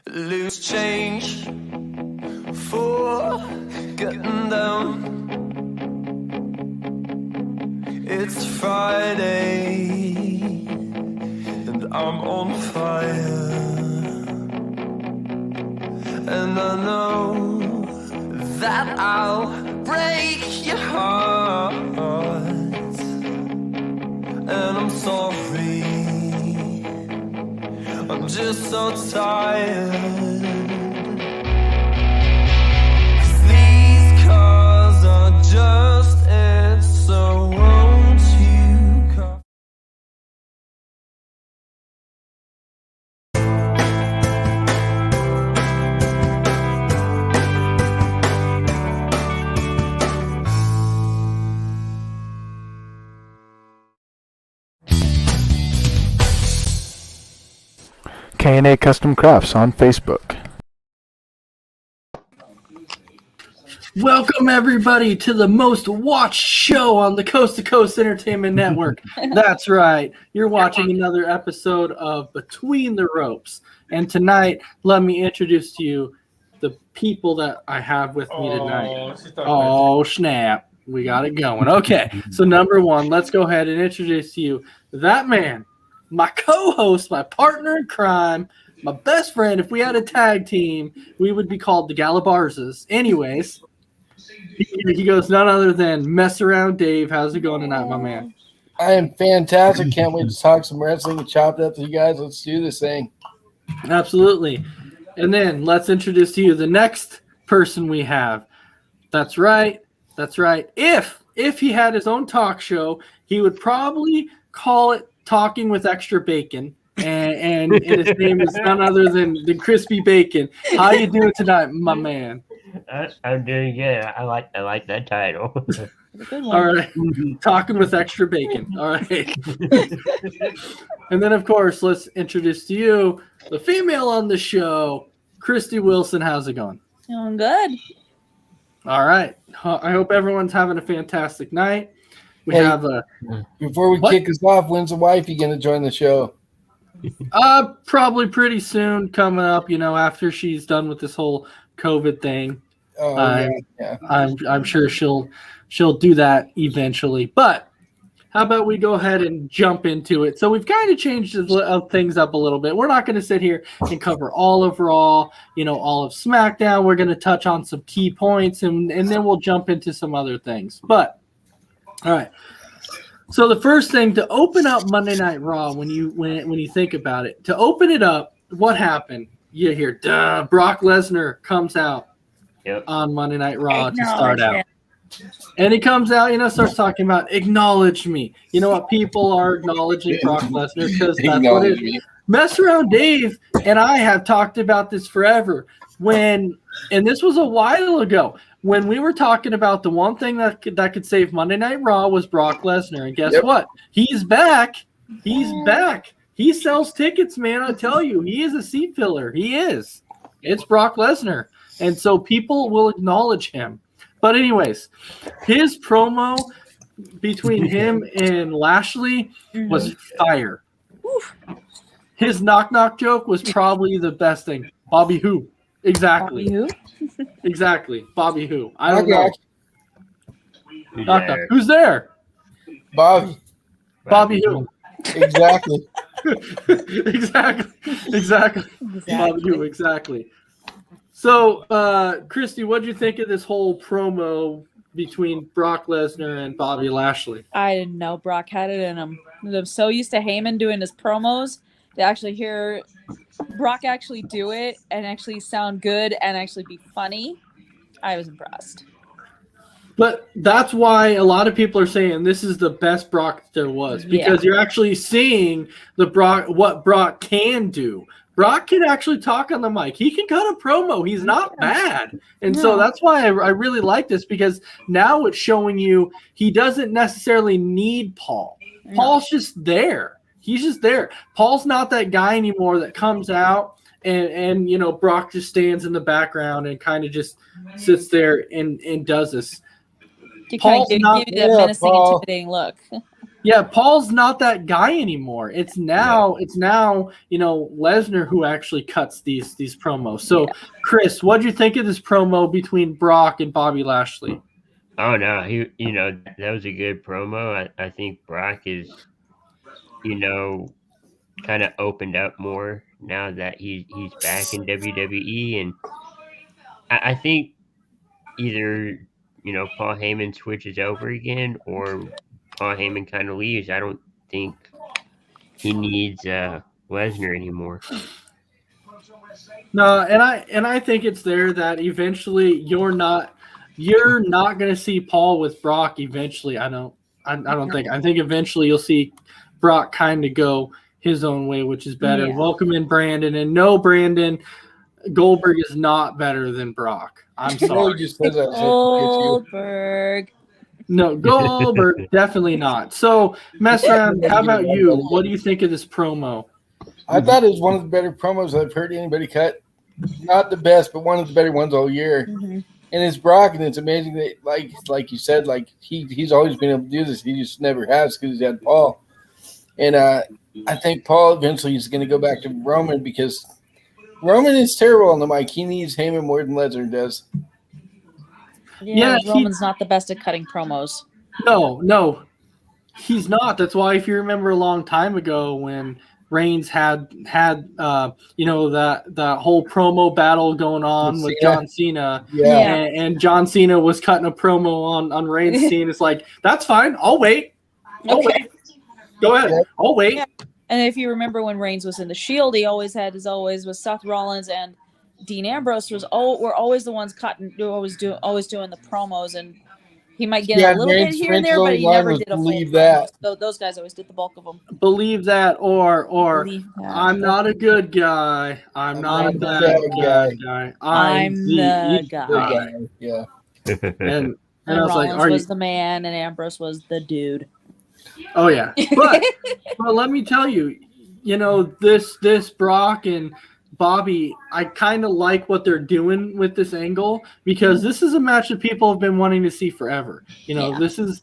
Loose change for getting down. It's Friday and I'm on fire, and I know that I'll break your heart, and I'm sorry, I'm just so tired. 'Cause these cars are just it, so won't you come? K&A Custom Crafts on Facebook. Welcome, everybody, to the most watched show on the Coast to Coast Entertainment Network. That's right. You're watching another episode of Between the Ropes. And tonight, let me introduce to you the people that I have with me tonight. Oh, snap. We got it going. Okay, so number one, let's go ahead and introduce to you that man, my co-host, my partner in crime, my best friend. If we had a tag team, we would be called the Galabarzas. Anyways, he goes none other than Mess Around Dave. How's it going tonight, my man? I am fantastic. Can't wait to talk some wrestling and chop it up with you guys. Let's do this thing. Absolutely. And then let's introduce to you the next person we have. That's right. That's right. If he had his own talk show, he would probably call it Talking with Extra Bacon. And his name is none other than Crispy Bacon. How you doing tonight, my man? I'm doing good. I like that title. All right. Talking with Extra Bacon. All right. And then, of course, let's introduce to you the female on the show, Christy Wilson. How's it going? Doing good. All right. I hope everyone's having a fantastic night. We have a Before we kick us off, when's the wifey going to join the show? probably pretty soon coming up, after she's done with this whole COVID thing. Oh, yeah. I'm sure she'll do that eventually. But how about we go ahead and jump into it? So we've kind of changed things up a little bit. We're not going to sit here and cover all of Raw, all of SmackDown. We're going to touch on some key points, and then we'll jump into some other things. But all right. So the first thing to open up Monday Night Raw, when you think about it, to open it up, what happened? You hear, Brock Lesnar comes out on Monday Night Raw to start out. And he comes out, starts talking about acknowledge me. You know what? People are acknowledging Brock Lesnar because that's what it is. Mess Around Dave and I have talked about this forever. And this was a while ago, when we were talking about the one thing that could save Monday Night Raw was Brock Lesnar. And guess what? He's back. He's back. He sells tickets, man. I tell you, he is a seat filler. He is. It's Brock Lesnar. And so people will acknowledge him. But anyways, his promo between him and Lashley was fire. His knock-knock joke was probably the best thing. Bobby who? Exactly. Bobby who? Exactly. Bobby who? I don't know. Knock-knock. Who's there? Bobby. Bobby who? Exactly. Exactly. Bobby who? Exactly. So, Christy, what did you think of this whole promo between Brock Lesnar and Bobby Lashley? I didn't know Brock had it in him. I'm so used to Heyman doing his promos to actually hear Brock actually do it and actually sound good and actually be funny. I was impressed. But that's why a lot of people are saying this is the best Brock there was, because you're actually seeing what Brock can do. Brock can actually talk on the mic. He can cut a promo. He's not bad. And so that's why I really like this, because now it's showing you he doesn't necessarily need Paul. Paul's just there. He's just there. Paul's not that guy anymore that comes out and Brock just stands in the background and kind of just sits there and does this. You kind of give you that menacing, intimidating look. Yeah, Paul's not that guy anymore. It's now Lesnar who actually cuts these promos. So, Chris, what'd you think of this promo between Brock and Bobby Lashley? Oh no, that was a good promo. I think Brock is, kind of opened up more now that he's back in WWE, and I think either Paul Heyman switches over again or Paul Heyman kind of leaves. I don't think he needs Lesnar anymore. No, and I think it's there that eventually you're not going to see Paul with Brock eventually. I don't think. I think eventually you'll see Brock kind of go his own way, which is better. Yeah. Welcome in Brandon, and no, Brandon, Goldberg is not better than Brock. I'm sorry. Just says that Goldberg. No, Goldberg definitely not. So, mess around. How about you? What do you think of this promo? I thought it was one of the better promos I've heard anybody cut. Not the best, but one of the better ones all year. Mm-hmm. And it's Brock, and it's amazing that, like you said, like he's always been able to do this. He just never has because he's had Paul. And I think Paul eventually is going to go back to Roman because Roman is terrible on the mic. He needs Heyman more than Lesnar does. Yeah, Roman's not the best at cutting promos. No, he's not. That's why, if you remember a long time ago when Reigns had that whole promo battle going on with John Cena, and John Cena was cutting a promo on Reigns' scene. It's like, that's fine. I'll wait. Wait. Go ahead. I'll wait. Yeah. And if you remember when Reigns was in the Shield, he always was Seth Rollins and Dean Ambrose were always the ones cutting, always doing the promos, and he might get a little bit here and there, but he never did a full promo. So those guys always did the bulk of them. Believe that, or I'm not a good guy. I'm not a bad guy. I'm the guy. Yeah. And I was Rollins like, was the man, and Ambrose was the dude. Oh yeah, but let me tell you, this Brock and Bobby, I kind of like what they're doing with this angle because this is a match that people have been wanting to see forever. This is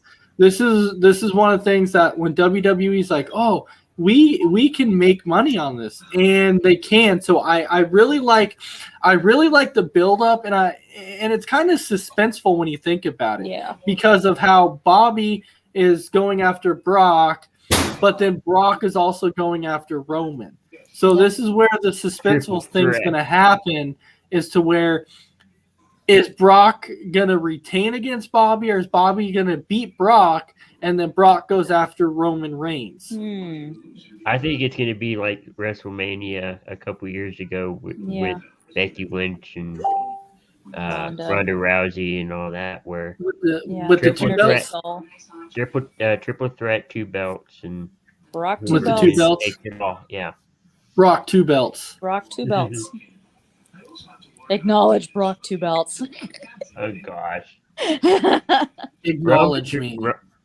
one of the things that when WWE's like, oh, we can make money on this, and they can. So I really like the build up, and it's kind of suspenseful when you think about it, because of how Bobby is going after Brock, but then Brock is also going after Roman. So this is where the suspenseful thing's going to happen, is to where is Brock going to retain against Bobby, or is Bobby going to beat Brock and then Brock goes after Roman Reigns? I think it's going to be like WrestleMania a couple years ago with Becky Lynch and Ronda Rousey and all that, where with the two belts, triple threat, 2 belts, and Brock with the 2 belts. Yeah. Brock 2 belts. Brock 2 belts. Acknowledge Brock 2 belts. Oh gosh. Acknowledge me.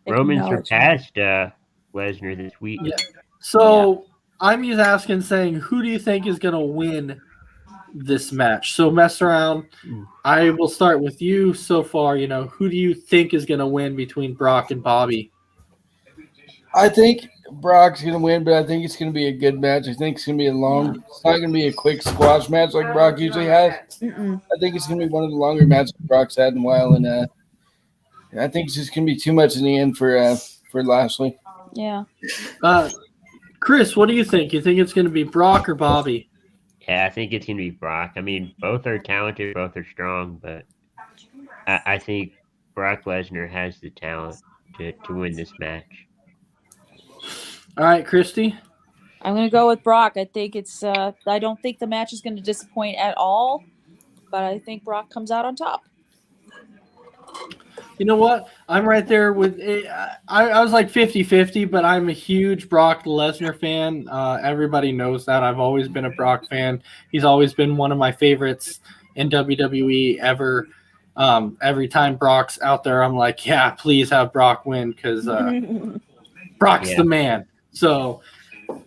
Roman surpassed Lesnar this week. Yeah. So I'm just asking, saying, who do you think is going to win this match? So mess around. I will start with you so far. Who do you think is going to win between Brock and Bobby? I think Brock's going to win, but I think it's going to be a good match. I think it's going to be it's not going to be a quick squash match like Brock usually has. I think it's going to be one of the longer matches Brock's had in a while, and I think it's just going to be too much in the end for Lashley. Yeah. Chris, what do you think? You think it's going to be Brock or Bobby? Yeah, I think it's going to be Brock. I mean, both are talented, both are strong, but I think Brock Lesnar has the talent to win this match. All right, Christy? I'm going to go with Brock. I think I don't think the match is going to disappoint at all, but I think Brock comes out on top. You know what? I'm right there with it. I was like 50-50, but I'm a huge Brock Lesnar fan. Everybody knows that. I've always been a Brock fan. He's always been one of my favorites in WWE ever. Every time Brock's out there, I'm like, yeah, please have Brock win, because Brock's the man. So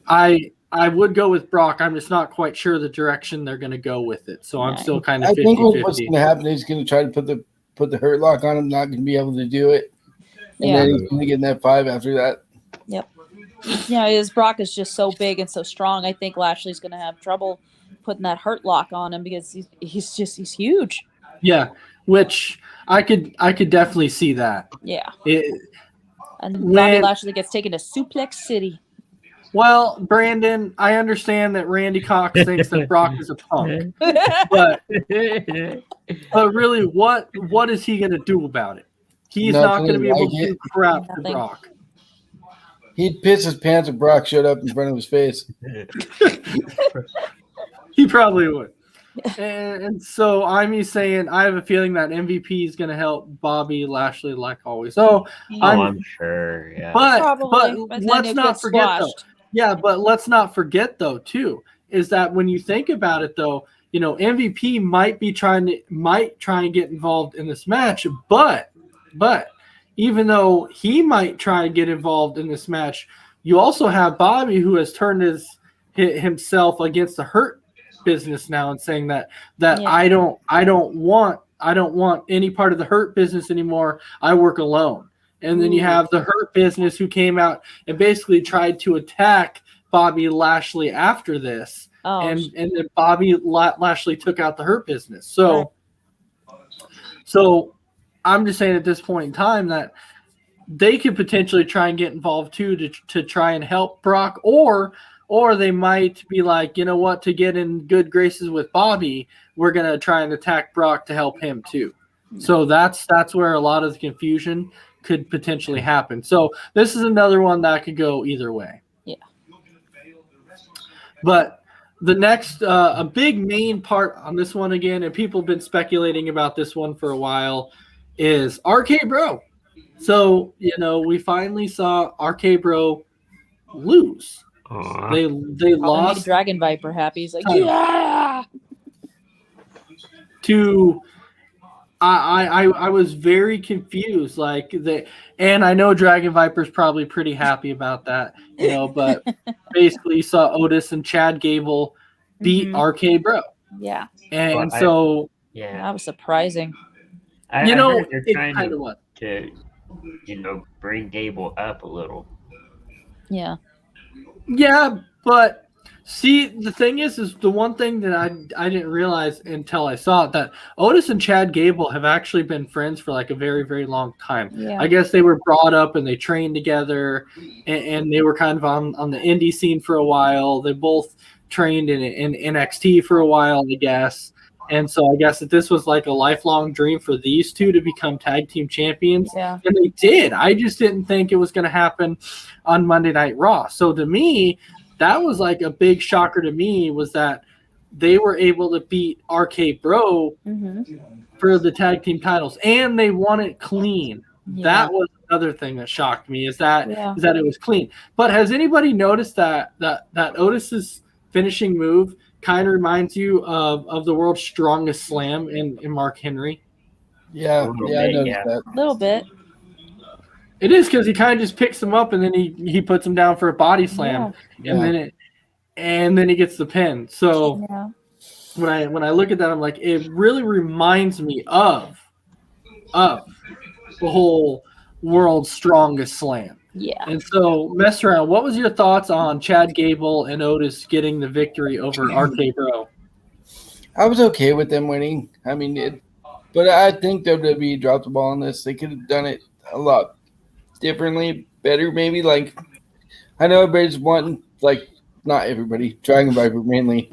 I would go with Brock. I'm just not quite sure the direction they're going to go with it. So I'm still kind of 50-50. I think what's going to happen is he's going to try to put the hurt lock on him, not going to be able to do it. And then he's going to get in that 5 after that. Yep. His Brock is just so big and so strong. I think Lashley's going to have trouble putting that hurt lock on him because he's huge. Yeah, which I could definitely see that. Yeah. And When- Bobby Lashley gets taken to Suplex City. Well, Brandon, I understand that Randy Cox thinks that Brock is a punk, but really, what is he going to do about it? He's not going to be able to do crap to Brock. He'd piss his pants if Brock showed up in front of his face. He probably would. And so I'm saying I have a feeling that MVP is going to help Bobby Lashley like always. So I'm sure. Yeah. But let's not forget though. Yeah, but let's not forget though too is that when you think about it though, MVP might try and get involved in this match, but even though he might try and get involved in this match, you also have Bobby who has turned himself against the Hurt Business now and saying that I don't want any part of the Hurt Business anymore. I work alone. And then you have the Hurt Business who came out and basically tried to attack Bobby Lashley after this. And then Bobby Lashley took out the Hurt Business. So I'm just saying at this point in time that they could potentially try and get involved too to try and help Brock, or they might be like, you know what, to get in good graces with Bobby, we're gonna try and attack Brock to help him too. So that's where a lot of the confusion could potentially happen. So this is another one that could go either way. Yeah. But the next, a big main part on this one again, and people have been speculating about this one for a while, is RK Bro. So, we finally saw RK Bro lose. They lost. Made Dragon Viper happy. He's like, yeah. I was very confused, and I know Dragon Viper's probably pretty happy about that, but basically you saw Otis and Chad Gable beat RK Bro. Yeah. And that was surprising. I heard they're it trying kind of was. to bring Gable up a little. Yeah. Yeah, but see, the thing is the one thing that I didn't realize until I saw it, that Otis and Chad Gable have actually been friends for like a very, very long time. Yeah. I guess they were brought up and they trained together, and they were kind of on the indie scene for a while. They both trained in NXT for a while, I guess. And so I guess that this was like a lifelong dream for these two to become tag team champions. Yeah. And they did. I just didn't think it was going to happen on Monday Night Raw. So to me, that was like a big shocker to me, was that they were able to beat RK Bro for the tag team titles, and they won it clean. Yeah. That was another thing that shocked me, is that it was clean. But has anybody noticed that Otis's finishing move kind of reminds you of the world's strongest slam in Mark Henry? Yeah, I noticed that. A little bit. It is, because he kind of just picks him up and then he puts him down for a body slam, and then he gets the pin. So when I look at that, I'm like, it really reminds me of the whole world's strongest slam. Yeah. And so, mess around. What was your thoughts on Chad Gable and Otis getting the victory over RK Bro? I was okay with them winning. I mean, but I think WWE dropped the ball on this. They could have done it a lot differently, better maybe. Like, I know everybody's wanting, like, not everybody, Dragon Viper mainly.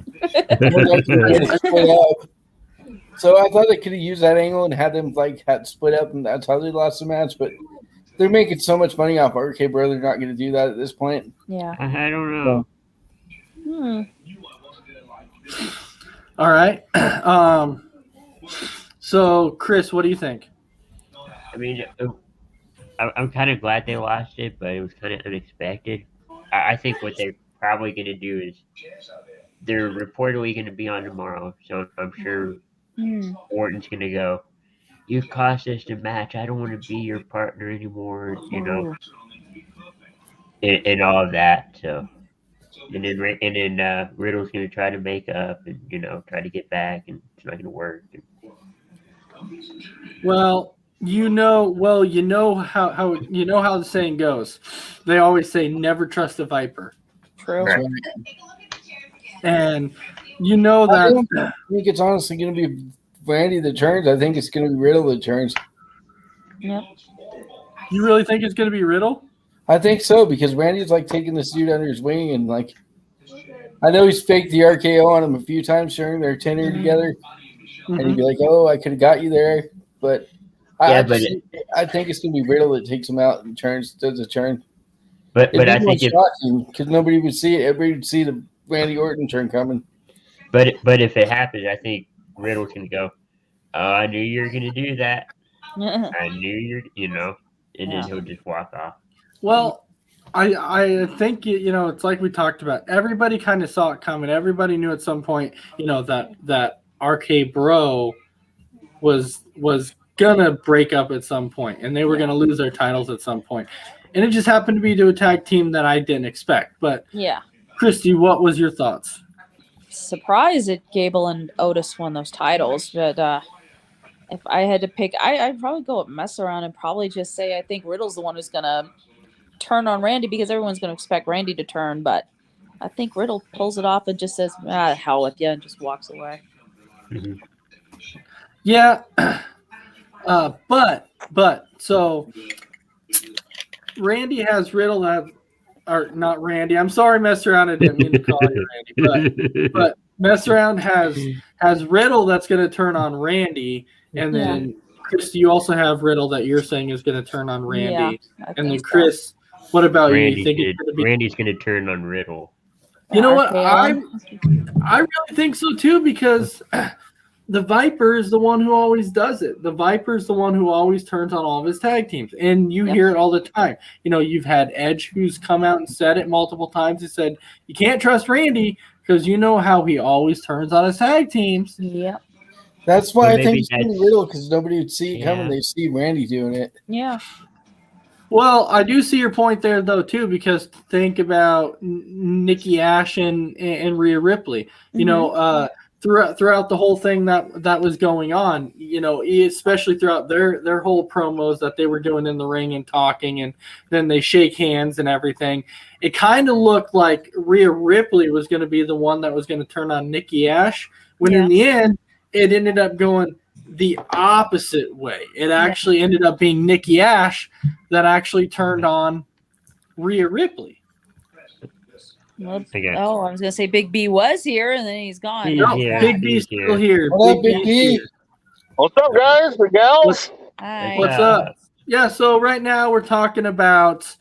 So I thought they could have used that angle and had them had split up, and that's how they lost the match. But they're making so much money off RK Bro, they're not going to do that at this point. Yeah. I don't know. All right. So, Chris, what do you think? I mean, I'm kind of glad they lost it, but it was kind of unexpected. I think what they're probably going to do is they're reportedly going to be on tomorrow, so I'm sure Orton's going to go, "You cost us the match. I don't want to be your partner anymore," and all of that. So, and then Riddle's going to try to make up and try to get back, and it's not going to work. Well, you know how the saying goes. They always say never trust a viper. True. Right. And you know I that think it's honestly going to be Randy that turns. I think it's going to be Riddle that turns. Yep. you really think it's going to be Riddle? I think so because Randy's like taking this dude under his wing and like I know he's faked the RKO on him a few times during their tenure together, and he'd be like, "Oh, I could have got you there," but I think it's going to be Riddle that takes him out and does a turn. But I think because nobody would see it, everybody would see the Randy Orton turn coming. but if it happens, I think Riddle can go. Oh, I knew you were gonna do that. I knew and then he'll just walk off. Well, I think it's like we talked about. Everybody kind of saw it coming. Everybody knew at some point, that RK Bro was gonna break up at some point, and they were gonna lose their titles at some point. And it just happened to be to a tag team that I didn't expect. But Yeah. Christy, what was your thoughts? Surprised that Gable and Otis won those titles, but if I had to pick, I'd probably go with mess around and probably just say I think Riddle's the one who's gonna turn on Randy because everyone's gonna expect Randy to turn, but I think Riddle pulls it off and just says, hell with you, and just walks away. Mm-hmm. Yeah, but so Randy has Riddle or not Randy. I'm sorry, mess around. I didn't mean to call you Randy, but mess around has Riddle that's going to turn on Randy, and then Chris, you also have Riddle that you're saying is going to turn on Randy, and then Chris, what about you? You think Randy's going to turn on Riddle? You know what? I really think so too because the Viper is the one who always does it. The Viper is the one who always turns on all of his tag teams. And you hear it all the time. You've had Edge who's come out and said it multiple times. He said, you can't trust Randy because you know how he always turns on his tag teams. Yep. That's why I think it's going to be Riddle because nobody would see it coming. They see Randy doing it. Yeah. Well, I do see your point there, though, too, because think about Nikki Ash and Rhea Ripley. Throughout the whole thing that was going on, especially throughout their whole promos that they were doing in the ring and talking, and then they shake hands and everything. It kind of looked like Rhea Ripley was going to be the one that was going to turn on Nikki Ash, when in the end, it ended up going the opposite way. It actually ended up being Nikki Ash that actually turned on Rhea Ripley. Well, I was gonna say Big B was here and then he's gone. Big B's still here. What up, Big B? What's up, guys? The gals? Hi. What's up? Yeah, so right now we're talking about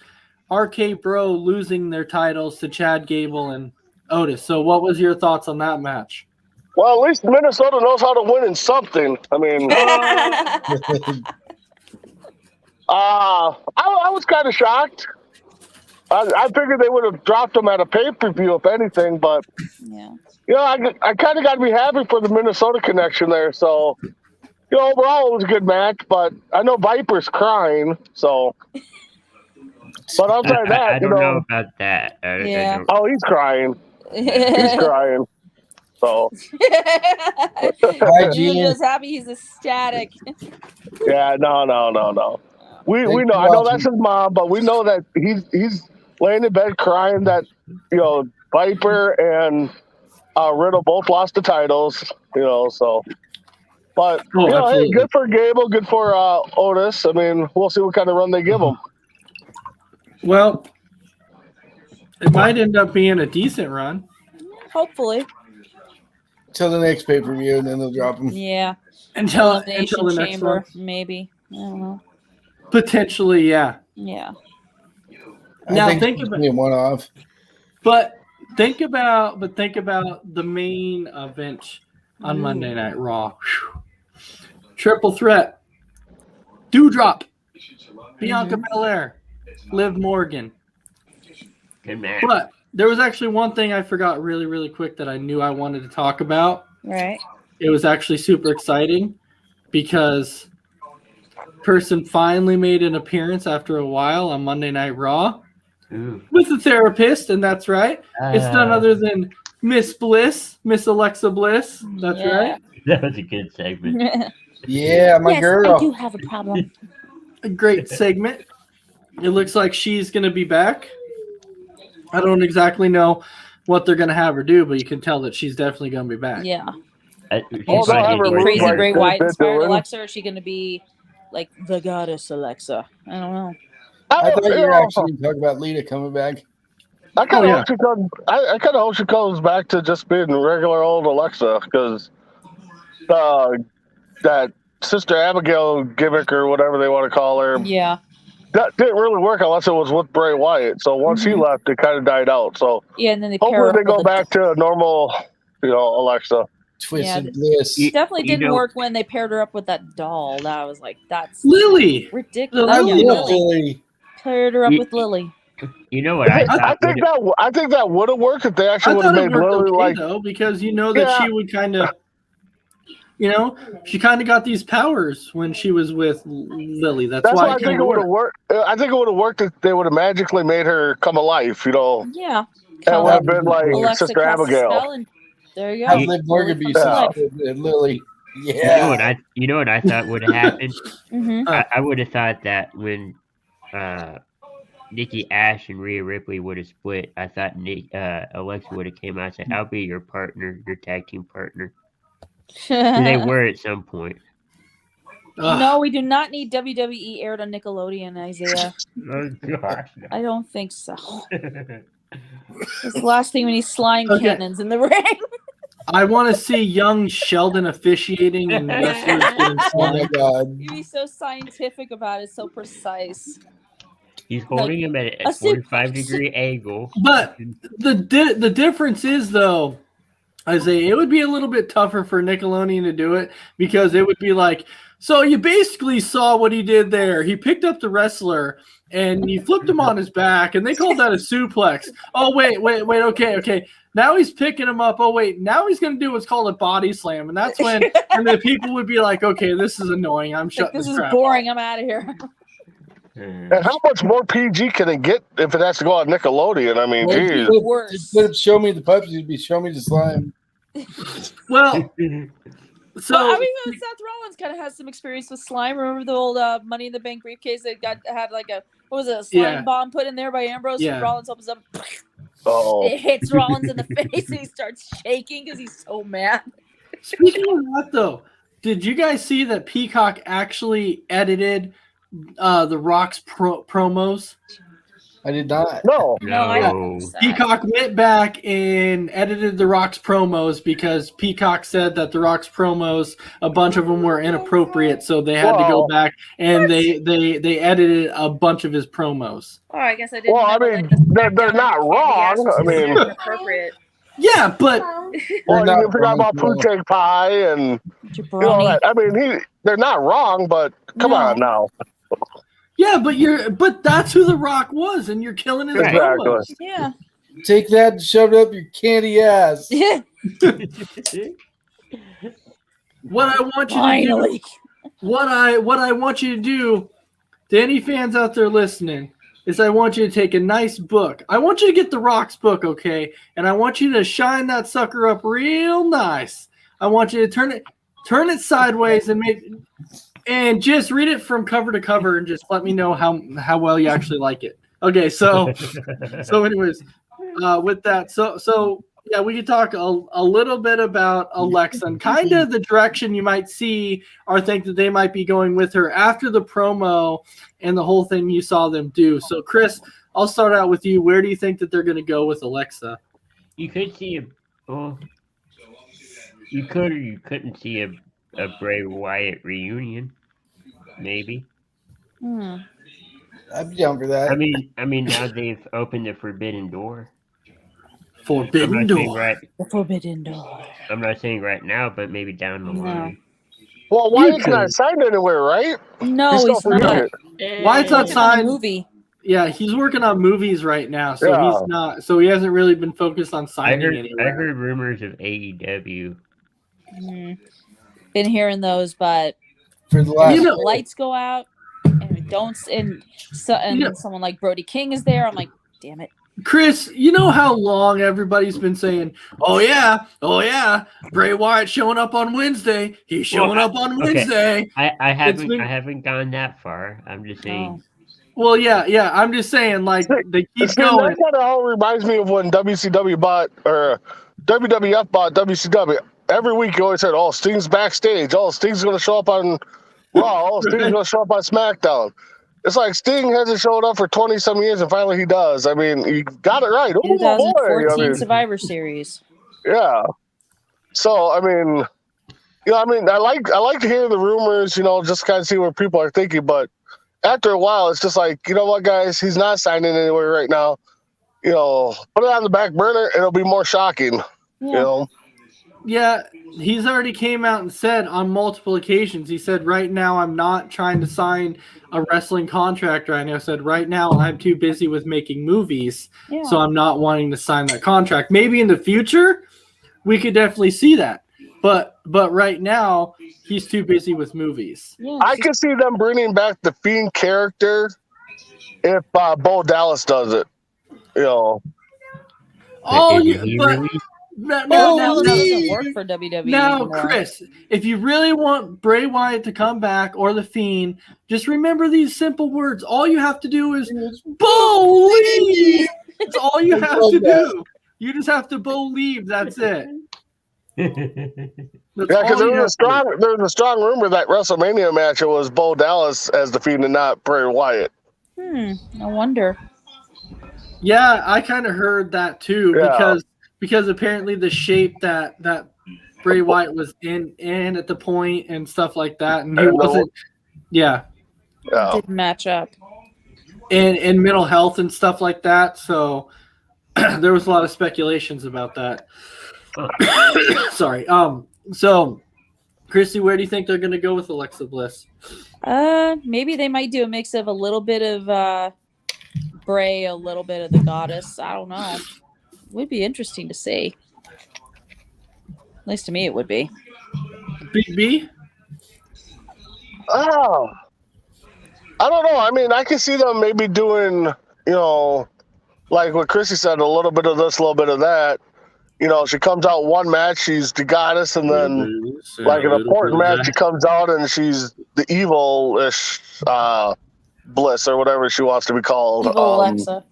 RK Bro losing their titles to Chad Gable and Otis. So what was your thoughts on that match? Well, at least Minnesota knows how to win in something. I mean, I was kind of shocked. I figured they would have dropped them at a pay-per-view, if anything, but I kind of got to be happy for the Minnesota connection there. So, overall it was a good match, but I know Viper's crying, so. But outside of that, I don't know about that. Oh, he's crying. He's crying. So. You're just happy he's ecstatic. Yeah, no. We know. I know that's his mom, but we know that he's laying in bed crying that Viper and Riddle both lost the titles. So. But hey, good for Gable, good for Otis. I mean, we'll see what kind of run they give him. Well, it might end up being a decent run. Hopefully. Till the next pay-per-view, and then they'll drop them. Yeah. Until the next one. Maybe. I don't know. Potentially, yeah. Yeah. Now think about it one-off. But think about the main event on Monday Night Raw. Whew. Triple threat. Doudrop. Bianca Belair. Liv Morgan. Good man. But there was actually one thing I forgot really, really quick that I knew I wanted to talk about. Right. It was actually super exciting because person finally made an appearance after a while on Monday Night Raw with a therapist, and that's right. It's none other than Miss Bliss, Miss Alexa Bliss. That's right. That was a good segment. Yeah, my yes, girl. I do have a problem. A great segment. It looks like she's going to be back. I don't exactly know what they're going to have her do, but you can tell that she's definitely going to be back. Yeah. She's Well, they'll have her Be move crazy like Bray Sid Wyatt did inspired to him. Alexa, or is she going to be like the goddess Alexa? I don't know. I thought you were know, actually talking about Lita coming back. I kind Oh, of hope she comes. I kind of hope she goes back to just being regular old Alexa, because that Sister Abigail gimmick or whatever they want to call her, Yeah. that didn't really work unless it was with Bray Wyatt. So once he left, it kind of died out. So Yeah, and then they pair hopefully her they up go with a back to a normal, Alexa. Twisted Bliss. Definitely You didn't know- work when they paired her up with that doll. That was like, that's Lily. ridiculous. I I Lily. love Lily. Paired her up You- with Lily. You know what I thought? I think that would have worked if they I actually would have thought it made worked Lily okay, like. though, because you know that Yeah. she would kind of, she kind of got these powers when she was with Lily. That's That's why why I it think kinda it would have worked. worked. I think it would have worked if they would have magically made her come alive. Yeah. That would have been like Alexa Sister casts a Abigail. spell, and there you go. Have Liv Morgan be Yeah. Sister Lily. You know Yeah. what I thought would have happened? Mm-hmm. I would have thought that when Nikki Ash and Rhea Ripley would have split, I thought Alexa would have came out and said, "I'll be your partner, your tag team partner." And they were at some point. No, we do not need WWE aired on Nickelodeon, Isaiah. Oh gosh. I don't think so. It's the last thing we need slime Okay. cannons in the ring. I want to see young Sheldon officiating and wrestlers getting Oh my slime. God. You'd be so scientific about it, so precise. He's holding him at a a super- 45-degree angle. But the difference is, though, Isaiah, it would be a little bit tougher for Nickelodeon to do it, because it would be like, so you basically saw what he did there. He picked up the wrestler and he flipped him on his back, and they called that a suplex. Oh, wait, okay. Now he's picking him up. Oh, wait, now he's going to do what's called a body slam. And that's when and the people would be like, okay, this is annoying. I'm shutting This this is crap. boring. I'm out of here. And how much more PG can it get if it has to go on Nickelodeon? I mean, Well, geez. Worse. Instead of show me the puppies, it'd be show me the slime. Well, so Well, I mean, Seth Rollins kind of has some experience with slime. Remember the old Money in the Bank briefcase that had like a slime bomb put in there by Ambrose? Yeah. Rollins opens up, Oh, it hits Rollins in the face, and he starts shaking because he's so mad. speaking of that, though, did you guys see that Peacock actually edited the Rock's promos? I did not. no. No, I don't. Sad. Peacock went back and edited The Rock's promos because Peacock said that The Rock's promos, a bunch of them were inappropriate, so they had to go Wow. back and they edited a bunch of his promos. Oh, I guess I didn't. Well, I know, mean, like, they're not wrong. I mean, inappropriate. Yeah, but well, not you forgot about wrong. Poontang Pie and Jabroni. I mean, they're not wrong, but come No. on now. but that's who The Rock was, and you're killing his Exactly. promos. Yeah. Take that and shove it up your candy ass. Yeah. What I want you to do, Finally. what I want you to do, to any fans out there listening, is I want you to take a nice book. I want you to get The Rock's book, okay? And I want you to shine that sucker up real nice. I want you to turn it sideways and just read it from cover to cover and just let me know how well you actually like it. Okay, so anyways, with that, so yeah, we could talk a little bit about Alexa and kind of the direction you might see or think that they might be going with her after the promo and the whole thing you saw them do. So, Chris, I'll start out with you. Where do you think that they're going to go with Alexa? You could see you could or you couldn't see a Bray Wyatt reunion, maybe. I'd be down for that. I mean, now they've opened the forbidden door. Forbidden Door. The forbidden door. I'm not saying right now, but maybe down the line. Well, Wyatt's not signed anywhere, right? No, He's he's still free not. agent. Wyatt's not He's on a signed. movie. Yeah, he's working on movies right now, so Yeah. he's not. So he hasn't really been focused on I signing anywhere. heard rumors of AEW. Been hearing those, but For the last, You know- lights go out and we don't, and someone like Brody King is there. I'm like, damn it. Chris, you know how long everybody's been saying, "Oh yeah, Bray Wyatt showing up on Wednesday. He's showing up on Wednesday." I haven't gone that far. I'm just saying. Well, yeah. I'm just saying, like they keep going. That kind of all reminds me of when WCW bought or WWF bought WCW. Every week you always said, "Oh, Sting's backstage. Oh, Sting's going to show up on Raw. Oh, Sting's going to show up on SmackDown." It's like Sting hasn't showed up for 20-some years, and finally he does. I mean, you got it right. Oh, 2014 boy. Survivor Series. Yeah. So, I mean, I like to hear the rumors, just kind of see what people are thinking. But after a while, it's just like, you know what, guys? He's not signing anywhere right now. Put it on the back burner. It'll be more shocking, Yeah, he's already came out and said on multiple occasions, he said, right now I'm not trying to sign a wrestling contract right now. He said, right now I'm too busy with making movies, so I'm not wanting to sign that contract. Maybe in the future, we could definitely see that. But right now, he's too busy with movies. Yeah, I can see them bringing back the Fiend character if Bo Dallas does it, Oh, yeah, but... Now doesn't work for WWE Now, anymore. Chris, if you really want Bray Wyatt to come back or The Fiend, just remember these simple words. All you have to do is believe. That's all you have to do. You just have to believe. That's it. Because there was a strong rumor that WrestleMania match it was Bo Dallas as The Fiend and not Bray Wyatt. No wonder. Yeah, I kind of heard that too because apparently the shape that Bray Wyatt was in at the point and stuff like that, and he wasn't. Yeah. Didn't match up. And mental health and stuff like that. So there was a lot of speculations about that. Sorry. So Christy, where do you think they're going to go with Alexa Bliss? Maybe they might do a mix of a little bit of Bray, a little bit of the Goddess. I don't know. Would be interesting to see. At least to me, it would be. Big B? Oh, I don't know. I mean, I can see them maybe doing, like what Chrissy said, a little bit of this, a little bit of that. She comes out one match, she's the Goddess, and then like an important match, she comes out and she's the evil-ish Bliss or whatever she wants to be called. Evil Alexa.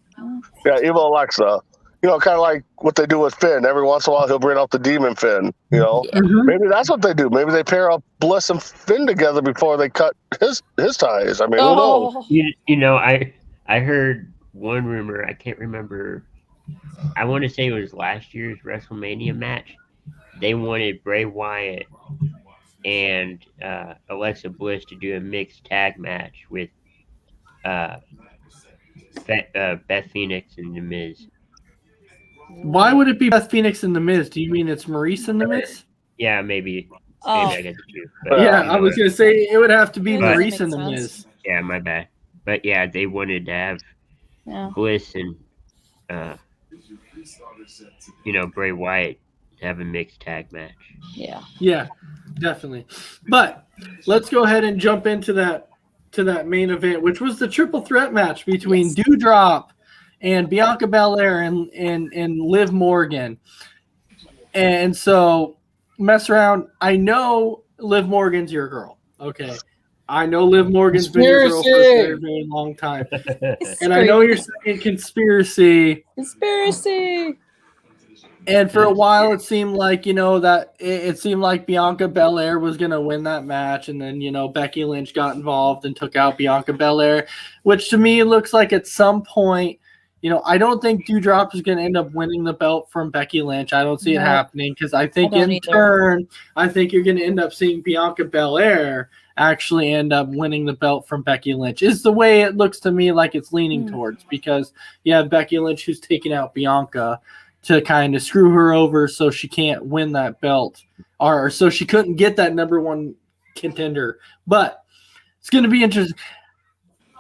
Yeah, evil Alexa. Kind of like what they do with Finn. Every once in a while, he'll bring out the demon Finn. Maybe that's what they do. Maybe they pair up Bliss and Finn together before they cut his ties. I mean, who knows? I heard one rumor. I can't remember. I want to say it was last year's WrestleMania match. They wanted Bray Wyatt and Alexa Bliss to do a mixed tag match with Beth Phoenix and The Miz. Why would it be Beth Phoenix and The Miz? Do you mean it's Maurice and The Miz? Yeah, maybe. Oh. Maybe I get the two. I was going to say it would have to be Maurice and The Miz. Yeah, my bad. But yeah, they wanted to have Bliss and Bray Wyatt have a mixed tag match. Yeah. Yeah, definitely. But let's go ahead and jump into that main event, which was the triple threat match between Doudrop and Bianca Belair and Liv Morgan. And so, mess around. I know Liv Morgan's your girl. Okay. I know Liv Morgan's been your girl for a very, very long time. And I know you're saying conspiracy. And for a while, it seemed like, that it seemed like Bianca Belair was going to win that match. And then, Becky Lynch got involved and took out Bianca Belair, which to me looks like at some point, I don't think Doudrop is going to end up winning the belt from Becky Lynch. I don't see it happening because I think turn, I think you're going to end up seeing Bianca Belair actually end up winning the belt from Becky Lynch. Is the way it looks to me like it's leaning towards, because you have Becky Lynch who's taking out Bianca to kind of screw her over so she can't win that belt, or so she couldn't get that number one contender. But it's going to be interesting.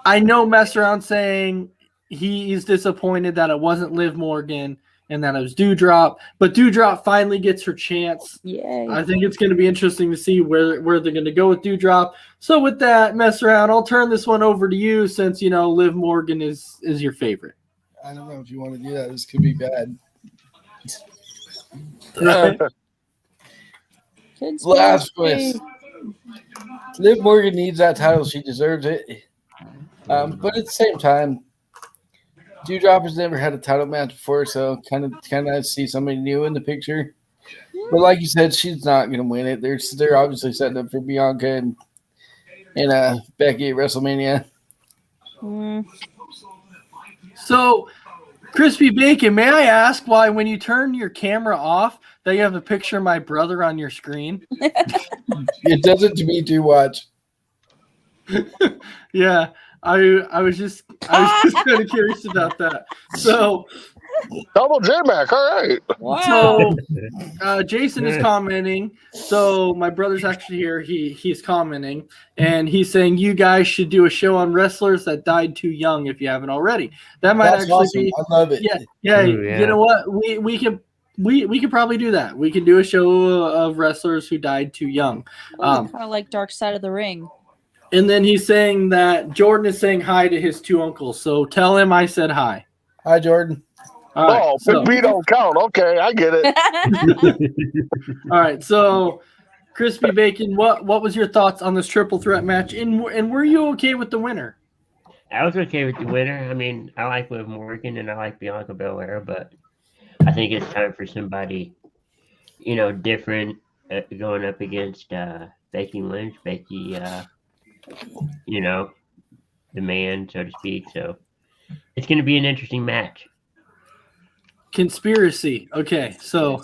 I know mess around saying he's disappointed that it wasn't Liv Morgan and that it was Doudrop, but Doudrop finally gets her chance. Yay. I think it's going to be interesting to see where they're going to go with Doudrop. So with that, mess around, I'll turn this one over to you since, Liv Morgan is your favorite. I don't know if you want to do that. This could be bad. Blasphemous. Liv Morgan needs that title. She deserves it. But at the same time, Doudrop has never had a title match before, so kind of see somebody new in the picture. But like you said, she's not going to win it. They're obviously setting up for Bianca and Becky at WrestleMania. So, Crispy Bacon, may I ask why when you turn your camera off that you have a picture of my brother on your screen? It does it to me too much. Yeah, I was just kind of curious about that. So, double J-Mac, all right. Wow. So, Jason is commenting. So my brother's actually here. He's commenting, and he's saying you guys should do a show on wrestlers that died too young if you haven't already. That might That's awesome. be. I love it. Yeah. Ooh, yeah. You know what? We could probably do that. We can do a show of wrestlers who died too young. Kind of like Dark Side of the Ring. And then he's saying that Jordan is saying hi to his two uncles. So tell him I said hi. Hi, Jordan. All right, Big B don't count. Okay, I get it. All right, so Crispy Bacon, what was your thoughts on this triple threat match? And were you okay with the winner? I was okay with the winner. I mean, I like Liv Morgan and I like Bianca Belair, but I think it's time for somebody, different going up against Becky Lynch. Becky, the man, so to speak. So it's going to be an interesting match. Conspiracy. Okay, so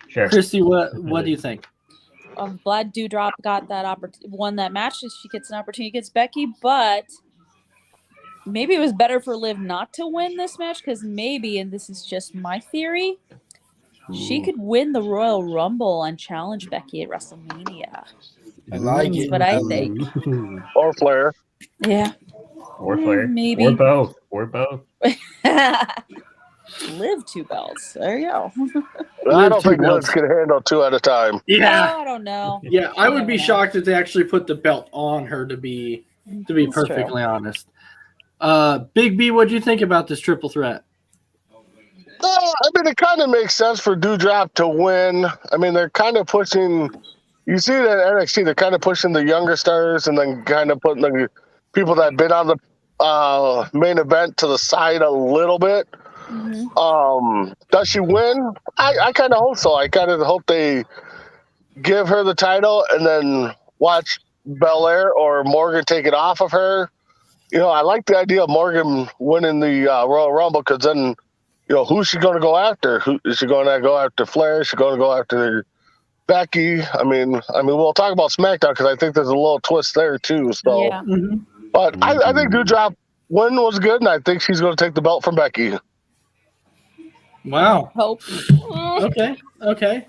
Sure. Christy, what do you think? I'm glad Doudrop got that won that match. She gets an opportunity against Becky, but maybe it was better for Liv not to win this match because maybe, and this is just my theory, she could win the Royal Rumble and challenge Becky at WrestleMania. I like it. But I think, Or Flair. yeah, Or Flair. maybe. Or both. Liv 2 belts. There you go. I don't think belts. Liz can handle 2 at a time. Yeah, I don't know. yeah, I would be shocked if they actually put the belt on her. To be That's perfectly true. honest. Big B, what do you think about this triple threat? I mean, it kind of makes sense for Doudrop to win. I mean, they're kind of pushing. You see that NXT, they're kind of pushing the younger stars and then kind of putting the people that have been on the main event to the side a little bit. Mm-hmm. Does she win? I kind of hope so. I kind of hope they give her the title and then watch Belair or Morgan take it off of her. I like the idea of Morgan winning the Royal Rumble because then, who's she going to go after? Is she going to go after Flair? Is she going to go after Becky? I mean, we'll talk about SmackDown because I think there's a little twist there too. So, Yeah. but I think Doudrop win was good, and I think she's going to take the belt from Becky. Wow. Hope. Okay.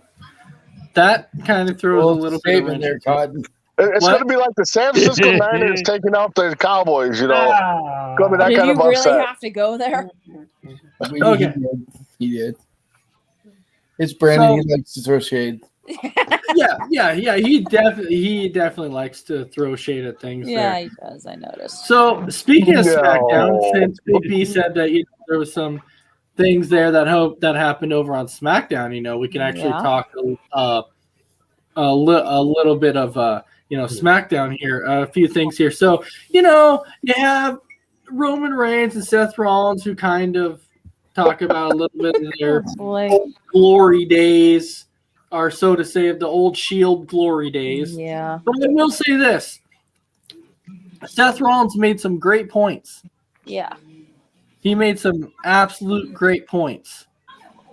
That kind of throws a little bit of in there, Cotton. It's What? going to be like the San Francisco Niners taking out the Cowboys, Going to be that Did kind you of really upset. have to go there? Okay. He did. It's Brandon. So- He likes to throw shade. Yeah. He definitely likes to throw shade at things. Yeah, there. he does. I noticed. So speaking of No. SmackDown, since Big B said that there was some things there that happened over on SmackDown, we can actually Yeah. talk a little bit of SmackDown here. A few things here. So you have Roman Reigns and Seth Rollins who kind of talk about a little bit of their Boy. glory days, or so to say, of the old Shield glory days. Yeah. But I will say this: Seth Rollins made some great points. Yeah. He made some absolute great points.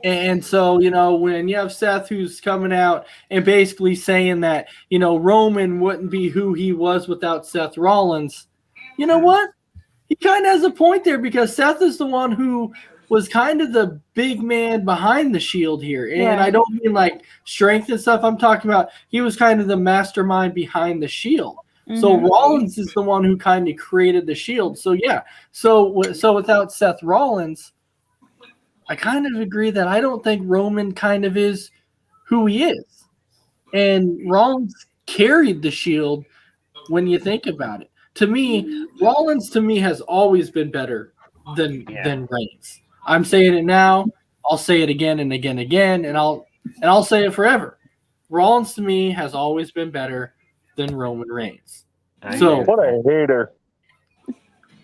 And so, when you have Seth who's coming out and basically saying that, Roman wouldn't be who he was without Seth Rollins, you know what? He kind of has a point there because Seth is the one who was kind of the big man behind the Shield here. And Right. I don't mean like strength and stuff. I'm talking about he was kind of the mastermind behind the Shield. So Mhm. Rollins is the one who kind of created the Shield. So yeah. So without Seth Rollins, I kind of agree that I don't think Roman kind of is who he is. And Rollins carried the Shield when you think about it. To me, Rollins has always been better than Reigns. I'm saying it now. I'll say it again and again and again, and I'll say it forever. Rollins to me has always been better than Roman Reigns. So what a hater.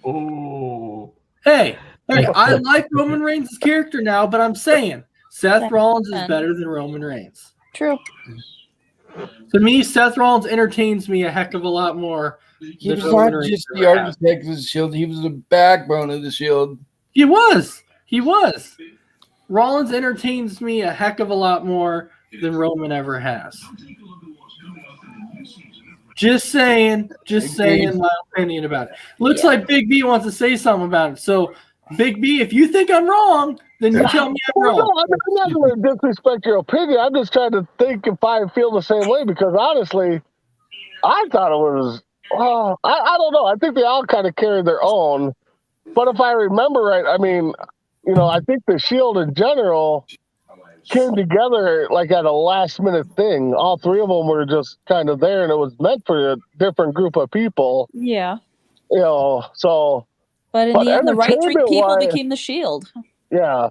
Oh. Hey, I like Roman Reigns' character now, but I'm saying Seth Rollins is better than Roman Reigns. True. To me, Seth Rollins entertains me a heck of a lot more. He was not just the architect of the Shield. He was the backbone of the Shield. He was. Rollins entertains me a heck of a lot more than Roman ever has. Just saying my opinion about it. Looks like Big B wants to say something about it. So, Big B, if you think I'm wrong, then you tell me I'm wrong. No, I'm not going to disrespect your opinion. I'm just trying to think if I feel the same way because honestly, I thought it was. I don't know. I think they all kind of carried their own. But if I remember right, I mean, I think the Shield in general came together like at a last minute thing. All three of them were just kind of there, and it was meant for a different group of people. Yeah. So. But in the end, the right three people became the Shield. Yeah.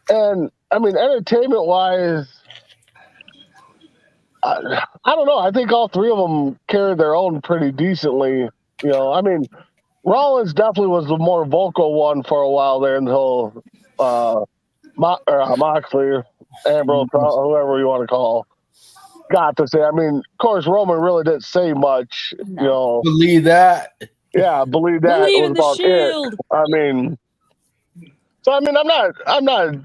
And, I mean, entertainment-wise, I don't know. I think all three of them carried their own pretty decently. I mean, Rollins definitely was the more vocal one for a while there until Moxley, Ambrose, whoever you want to call, got to say. I mean, of course, Roman really didn't say much. Believe that. Yeah, believe that. Believe was in the about Shield. It. I mean, I'm not.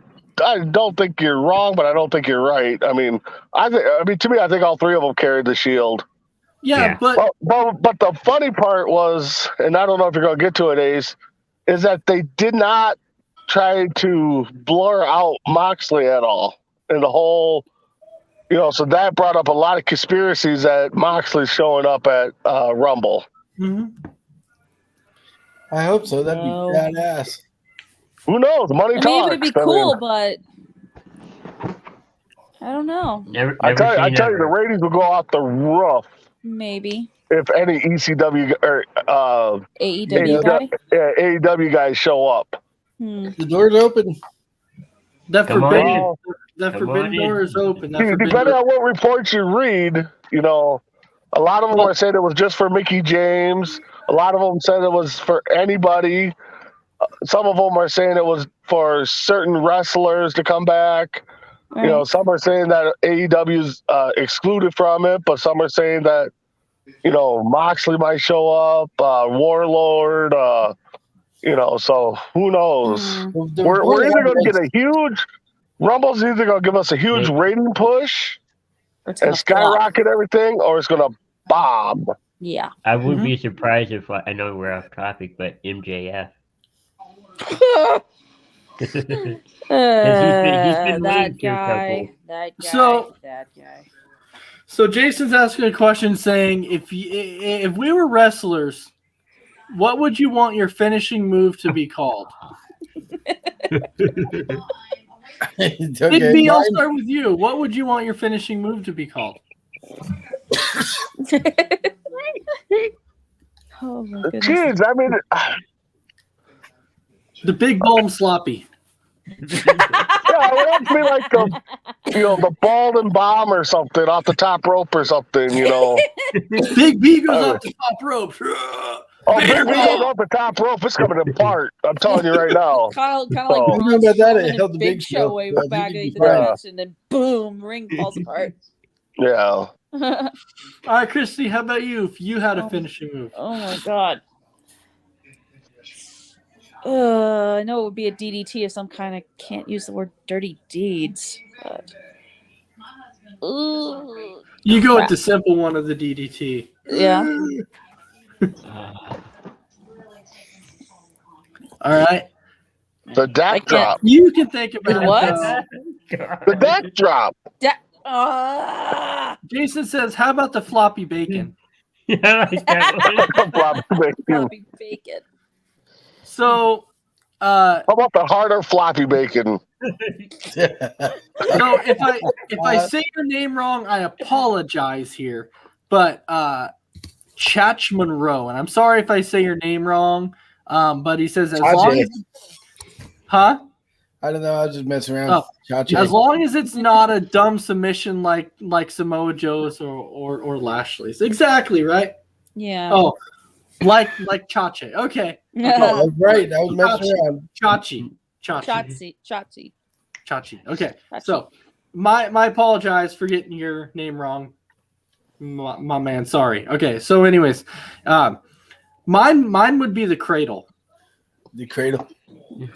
I don't think you're wrong, but I don't think you're right. I mean, to me, I think all three of them carried the Shield. Yeah. But the funny part was, and I don't know if you're going to get to it, Ace, is that they did not try to blur out Moxley at all in the whole. So that brought up a lot of conspiracies that Moxley's showing up at Rumble. Mm-hmm. I hope so. That'd be badass. Who knows? Money talks. It would be cool, but I don't know. I tell you, the ratings will go off the roof. Maybe. If any ECW or AEW guys show up. The door's open. That forbidden door is open. Depending on what reports you read, a lot of them are saying it was just for Mickey James. A lot of them said it was for anybody. Some of them are saying it was for certain wrestlers to come back. Right. Some are saying that AEW's excluded from it, but some are saying that, Moxley might show up, Warlord, so who knows? We're either going to get a huge Rumble's either going to give us a huge rating push and skyrocket everything, or it's going to bomb. Yeah. I wouldn't be surprised if, I know we're off topic, but MJF. He's been that guy. So Jason's asking a question saying, if we were wrestlers, what would you want your finishing move to be called? Big B, I'll start with you. What would you want your finishing move to be called? Oh my goodness. Jeez, I mean, the big bomb sloppy. Yeah, it would have to be like the ball and bomb or something off the top rope or something, Big B goes off the top rope. Big B goes off the top rope. It's coming apart. I'm telling you right now. Kind of like that. It held the Big Show way back in the match, and then boom, ring falls apart. Yeah. All right, Christy, how about you? If you had a finishing move. Oh my god. I know it would be a DDT of some kind. I can't use the word dirty deeds, but you go with the simple one of the DDT. Yeah. All right. The deck drop. You can think about what? The deck drop. Jason says, "How about the floppy bacon?" Yeah, Floppy bacon. So, how about the harder floppy bacon? So if I say your name wrong, I apologize here. But Chach Monroe, and I'm sorry if I say your name wrong. But he says as Chachi. long as, huh? I don't know. I was just messing around. Oh, Chachi. as long as it's not a dumb submission like Samoa Joe's or Lashley's. Exactly, right? Yeah. Oh, like Chachi. Okay. That's right. I was messing around. Chachi. Okay. So my apologize for getting your name wrong. My man, sorry. Okay, so anyways, mine would be the cradle. The cradle.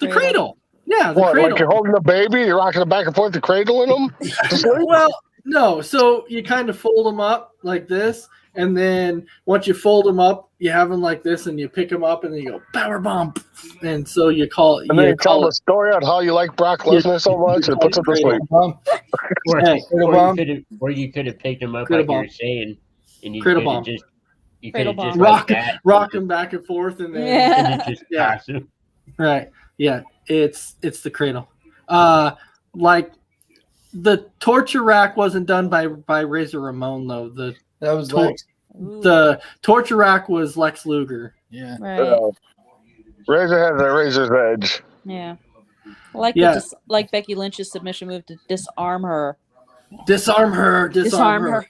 The cradle. Yeah, the What, cradle. like you're holding a baby, you're rocking it back and forth, the cradle in them? Well, no. So you kind of fold them up like this, and then once you fold them up, you have them like this, and you pick them up, and then you go power bomb, and so you call it. And then you tell the story on how you like Brock Lesnar so much, and puts it to sleep. Or you could have picked him up like you were saying, and you could have just rock him back and forth, and then Yeah. just pass him. Right. Yeah. It's the cradle. Like the torture rack wasn't done by Razor Ramon though. That was Lex. The torture rack was Lex Luger. Yeah. Right. Razor has a razor's edge. Yeah. Like Becky Lynch's submission move to disarm her. Disarm her.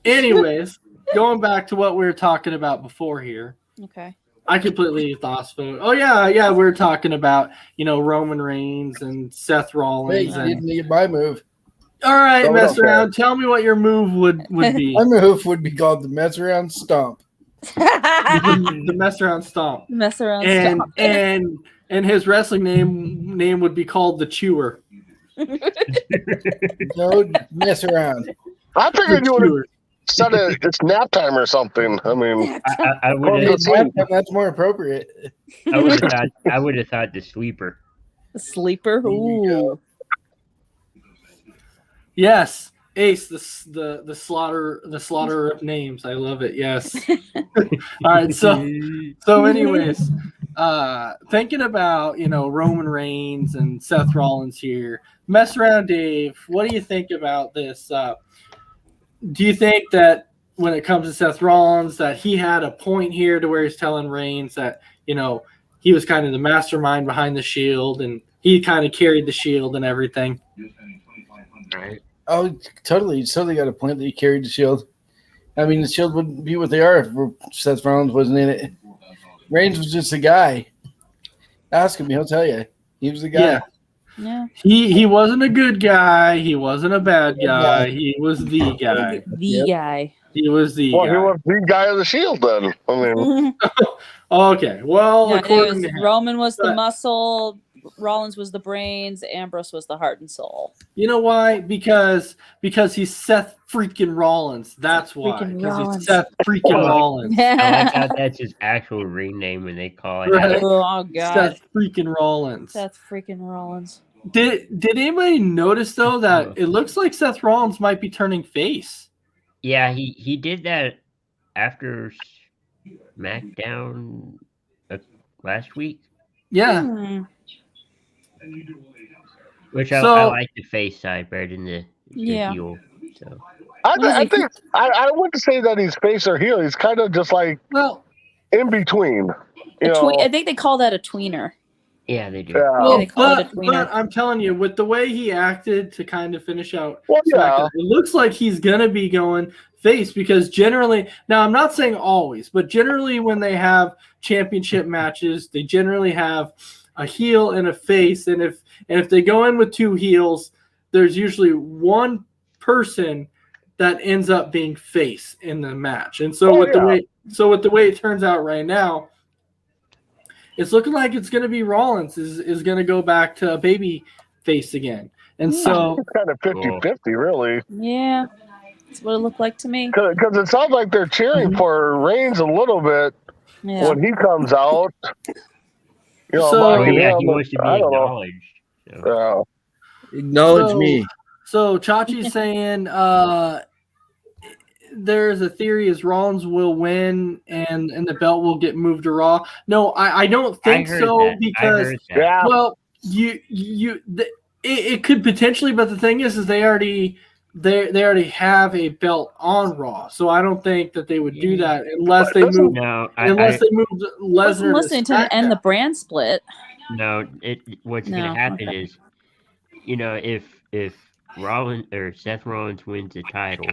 Anyways, going back to what we were talking about before here. Okay. I completely lost food. Oh yeah, we were talking about Roman Reigns and Seth Rollins. Wait, you didn't need my move. All right, mess around. Tell me what your move would be. My move would be called the mess around stomp. The mess around stomp. Mess around And stomp. and his wrestling name would be called the Chewer. No mess around. I figured you would have said it's nap time or something. I mean, I would have. That's more appropriate. I would have thought the sweeper. The sleeper. Ooh. Yes, Ace, the slaughter of names. I love it. Yes. All right. So anyways, thinking about Roman Reigns and Seth Rollins here. Mess around, Dave. What do you think about this? Do you think that when it comes to Seth Rollins, that he had a point here to where he's telling Reigns that he was kind of the mastermind behind the Shield and he kind of carried the Shield and everything? Right. Oh, totally. You totally got a point that he carried the Shield. I mean, the Shield wouldn't be what they are if Seth Rollins wasn't in it. Reigns was just a guy. Ask him, he'll tell you. He was the guy. Yeah. He wasn't a good guy. He wasn't a bad guy. He was the guy. Guy. He was the guy. He was the guy of the Shield then. I mean, okay. Well, according to him. Roman was the muscle, Rollins was the brains, Ambrose was the heart and soul. You know why? Because he's Seth freaking Rollins. That's why. Because he's Seth freaking Rollins. I like how that's his actual ring name when they call it. Right. Oh God. Seth freaking Rollins. Seth freaking Rollins. Did anybody notice though that it looks like Seth Rollins might be turning face? Yeah, he did that after SmackDown last week. Yeah. Which I like the face side better than the heel. So I think I wouldn't say that he's face or heel. He's kind of just like in between. I think they call that a tweener. Yeah, they do. Well, they call it a tweener. But I'm telling you, with the way he acted to kind of finish out, SmackDown, it looks like he's gonna be going face because generally, now I'm not saying always, but generally when they have championship matches, they generally have a heel and a face, and if they go in with two heels, there's usually one person that ends up being face in the match. And so with the way it turns out right now, it's looking like it's going to be Rollins is going to go back to a baby face again. And so it's kind of 50-50, really. Yeah, that's what it looked like to me. Because it sounds like they're cheering for Reigns a little bit when he comes out. he wants to be acknowledged. Acknowledge me. So Chachi's saying there's a theory is Rollins will win and the belt will get moved to Raw. No, I don't think so because well, it could potentially, but the thing is they already they already have a belt on Raw, so I don't think that they would do that unless they move. No, unless they move Wasn't Lesnar listening to end the brand split. No, what's gonna happen is, if Rollins or Seth Rollins wins the title,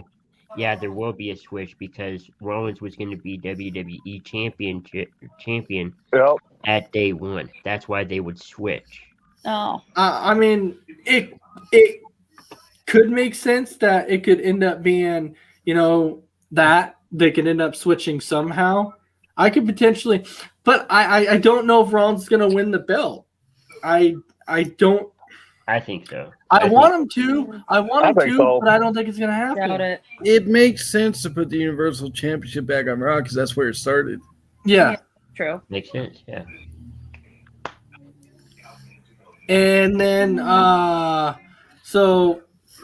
yeah, there will be a switch because Rollins was going to be WWE champion at day one. That's why they would switch. Oh, I mean, it could make sense that it could end up being, that they could end up switching somehow. I could potentially, but I don't know if Rollins is going to win the belt. I don't. I think so. I want him to. But I don't think it's going to happen. doubt it. It makes sense to put the Universal Championship back on Raw because that's where it started. Yeah. True. Makes sense, yeah. And then, so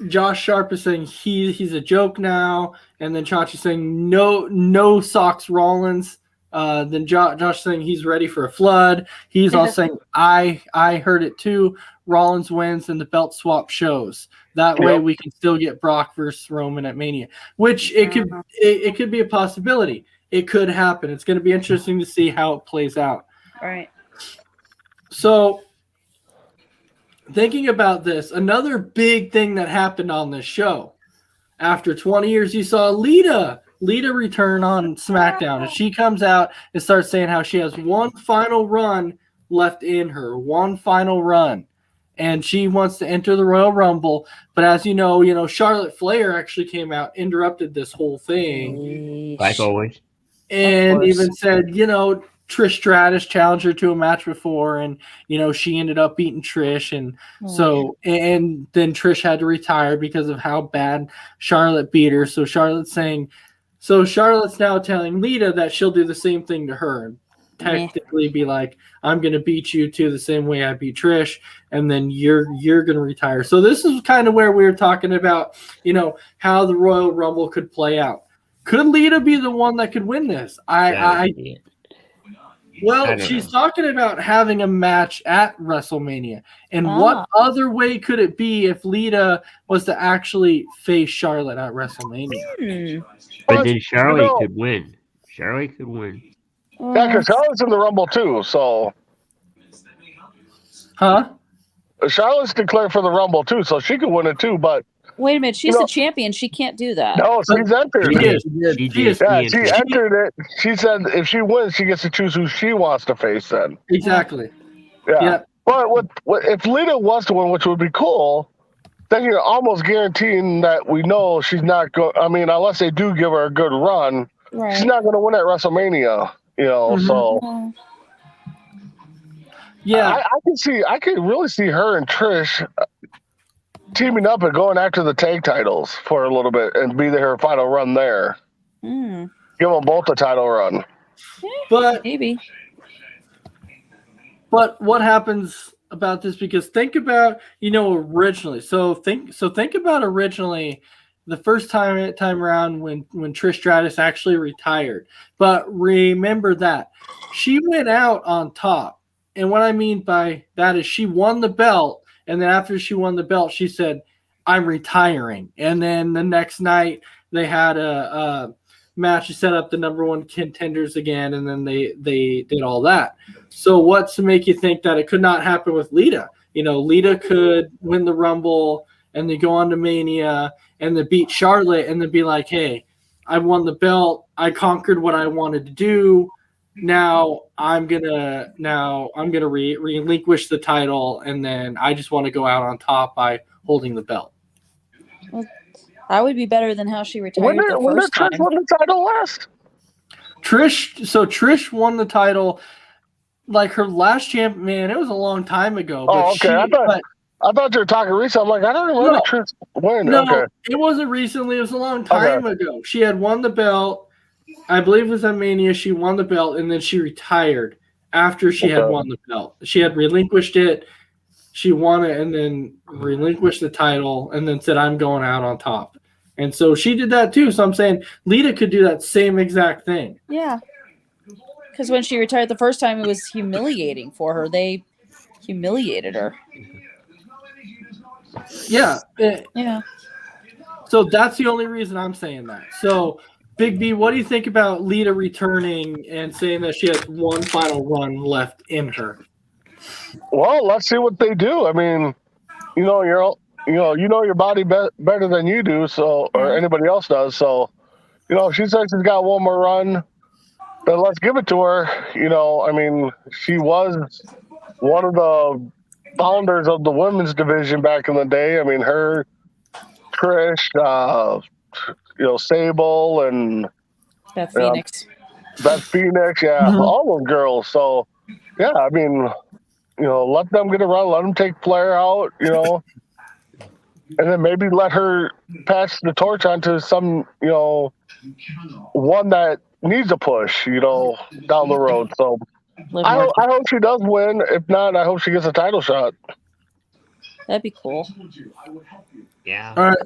Josh Sharp is saying he's a joke now, and then Chachi's saying no socks Rollins. Then Josh saying he's ready for a flood. He's all saying I heard it too. Rollins wins and the belt swap shows. That way we can still get Brock versus Roman at Mania, which it could be a possibility. It could happen. It's going to be interesting to see how it plays out. All right. So, thinking about this, another big thing that happened on this show, after 20 years, you saw Lita return on SmackDown, and she comes out and starts saying how she has one final run left in her, and she wants to enter the Royal Rumble. But as you know, Charlotte Flair actually came out, interrupted this whole thing, like always, and even said, Trish Stratus challenged her to a match before, and she ended up beating Trish, and and then Trish had to retire because of how bad Charlotte beat her. So Charlotte's now telling Lita that she'll do the same thing to her, and technically be like, I'm going to beat you too the same way I beat Trish, and then you're going to retire. So this is kind of where we were talking about, how the Royal Rumble could play out. Could Lita be the one that could win this? She's talking about having a match at WrestleMania. And what other way could it be if Lita was to actually face Charlotte at WrestleMania? But then Charlotte could win. Charlotte could win. Yeah, because Charlotte's in the Rumble too, so. Huh? Charlotte's declared for the Rumble too, so she could win it too, but. Wait a minute, she's the champion. She can't do that. No, she's entered. She entered it. She said if she wins, she gets to choose who she wants to face then. Exactly. Yeah. But if Lita was to win, which would be cool, then you're almost guaranteeing that we know she's not going. I mean, unless they do give her a good run, she's not going to win at WrestleMania. So. Yeah, I can really see her and Trish teaming up and going after the tag titles for a little bit and be their final run there. Give them both a title run. But maybe. But what happens about this? Because think about originally. So think about originally the first time around when Trish Stratus actually retired. But remember that she went out on top, and what I mean by that is she won the belt. And then after she won the belt, she said, I'm retiring. And then the next night they had a match to set up the number one contenders again. And then they did all that. So what's to make you think that it could not happen with Lita? Lita could win the Rumble and then go on to Mania and then beat Charlotte and then be like, hey, I won the belt. I conquered what I wanted to do. Now I'm gonna relinquish the title, and then I just want to go out on top by holding the belt. Well, that would be better than how she retired the first time. Trish won the title last? Trish won the title, like her last champ. Man, it was a long time ago. Oh, okay. I thought you were talking recently. I'm like, I don't remember Trish winning. No, okay. It wasn't recently. It was a long time ago. She had won the belt. I believe it was at Mania. She won the belt, and then she retired after she had won the belt. She had relinquished it. She won it, and then relinquished the title, and then said, I'm going out on top. And so she did that too. So I'm saying Lita could do that same exact thing. Yeah. Because when she retired the first time, it was humiliating for her. They humiliated her. Yeah. Yeah. So that's the only reason I'm saying that. So, Big B, what do you think about Lita returning and saying that she has one final run left in her? Well, let's see what they do. I mean, you know your body better than you do, so or anybody else does. So, if she says she's got one more run, then let's give it to her. I mean, she was one of the founders of the women's division back in the day. I mean, her, Trish, Sable, and Beth Phoenix. Beth Phoenix, all those girls. So, yeah, I mean, let them get a run, let them take Flair out, and then maybe let her pass the torch on to some, one that needs a push, down the road. So I hope she does win. If not, I hope she gets a title shot. That'd be cool. Yeah. All right.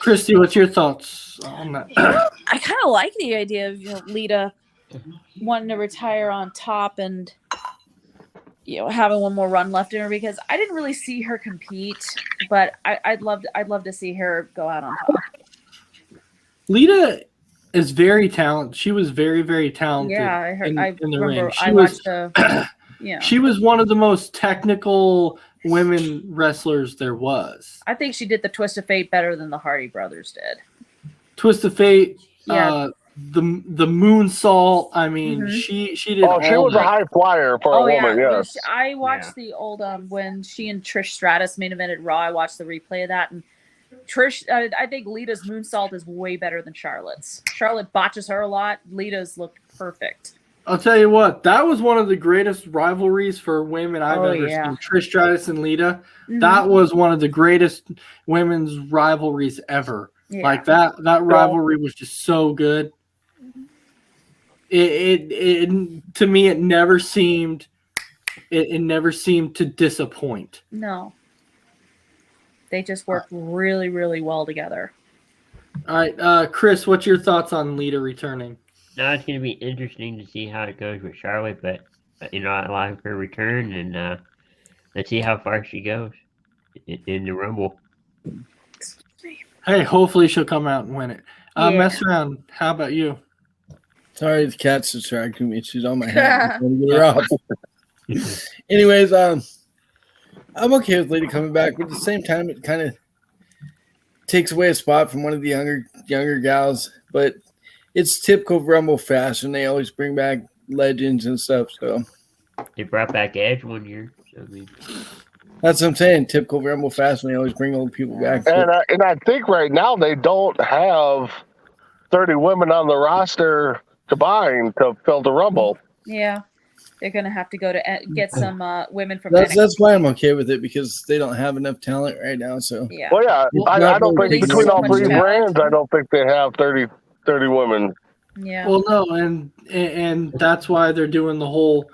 Christy, what's your thoughts on that? I kind of like the idea of Lita wanting to retire on top and having one more run left in her, because I didn't really see her compete, but I'd love to see her go out on top. Lita is very talented. She was very, very talented. Yeah, I heard. I in the remember. ring. She was one of the most technical women wrestlers there was. I think she did the Twist of Fate better than the Hardy Brothers did. Twist of Fate. Yeah. The moonsault. I mean, she did. Oh, she was a high flyer for a woman. Yeah. Yes. I watched the old when she and Trish Stratus main evented Raw. I watched the replay of that, and Trish. I think Lita's moonsault is way better than Charlotte's. Charlotte botches her a lot. Lita's looked perfect. I'll tell you what, that was one of the greatest rivalries for women I've ever seen. Trish Stratus and Lita. Mm-hmm. That was one of the greatest women's rivalries ever. Yeah. Like that rivalry was just so good. It to me, it never seemed to disappoint. No. They just worked really, really well together. All right, Chris, what's your thoughts on Lita returning? Now it's going to be interesting to see how it goes with Charlotte, but I like her return, and let's see how far she goes in the Rumble. Hey, hopefully she'll come out and win it. Mess around. How about you? Sorry, the cat's distracting me. She's on my hat. I'm trying to get her off. Anyways, I'm okay with Lita coming back, but at the same time, it kind of takes away a spot from one of the younger gals. But it's typical Rumble fashion. They always bring back legends and stuff. So they brought back Edge one year. So that's what I'm saying. Typical Rumble fashion. They always bring old people back. And I think right now they don't have 30 women on the roster combined to fill the Rumble. Yeah. They're going to have to go to get some women from That's why I'm okay with it, because they don't have enough talent right now. So yeah. Well, yeah, I don't think between all three brands, I don't think they have 30 women. Yeah. Well, no, and that's why they're doing the whole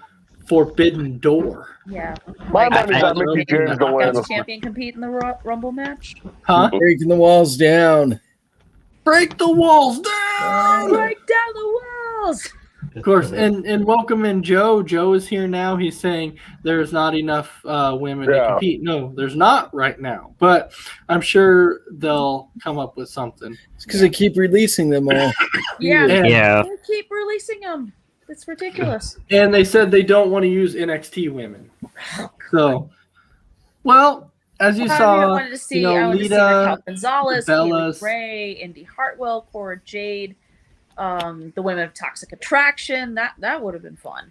Forbidden Door. Yeah. My money's on Mickey James to win. Does champion compete in the Rumble match? Huh? Breaking the walls down. Break the walls down. Break down the walls. Of course, and welcome in Joe. Joe is here now. He's saying there's not enough women to compete. No, there's not right now. But I'm sure they'll come up with something. It's because they keep releasing them all. Yeah. Yeah. They keep releasing them. It's ridiculous. And they said they don't want to use NXT women. So, well, as you saw, I wanted to see Lita, Raquel Gonzalez, Bellas, Ray, Indy Hartwell, Cora Jade. The women of Toxic Attraction, that would have been fun.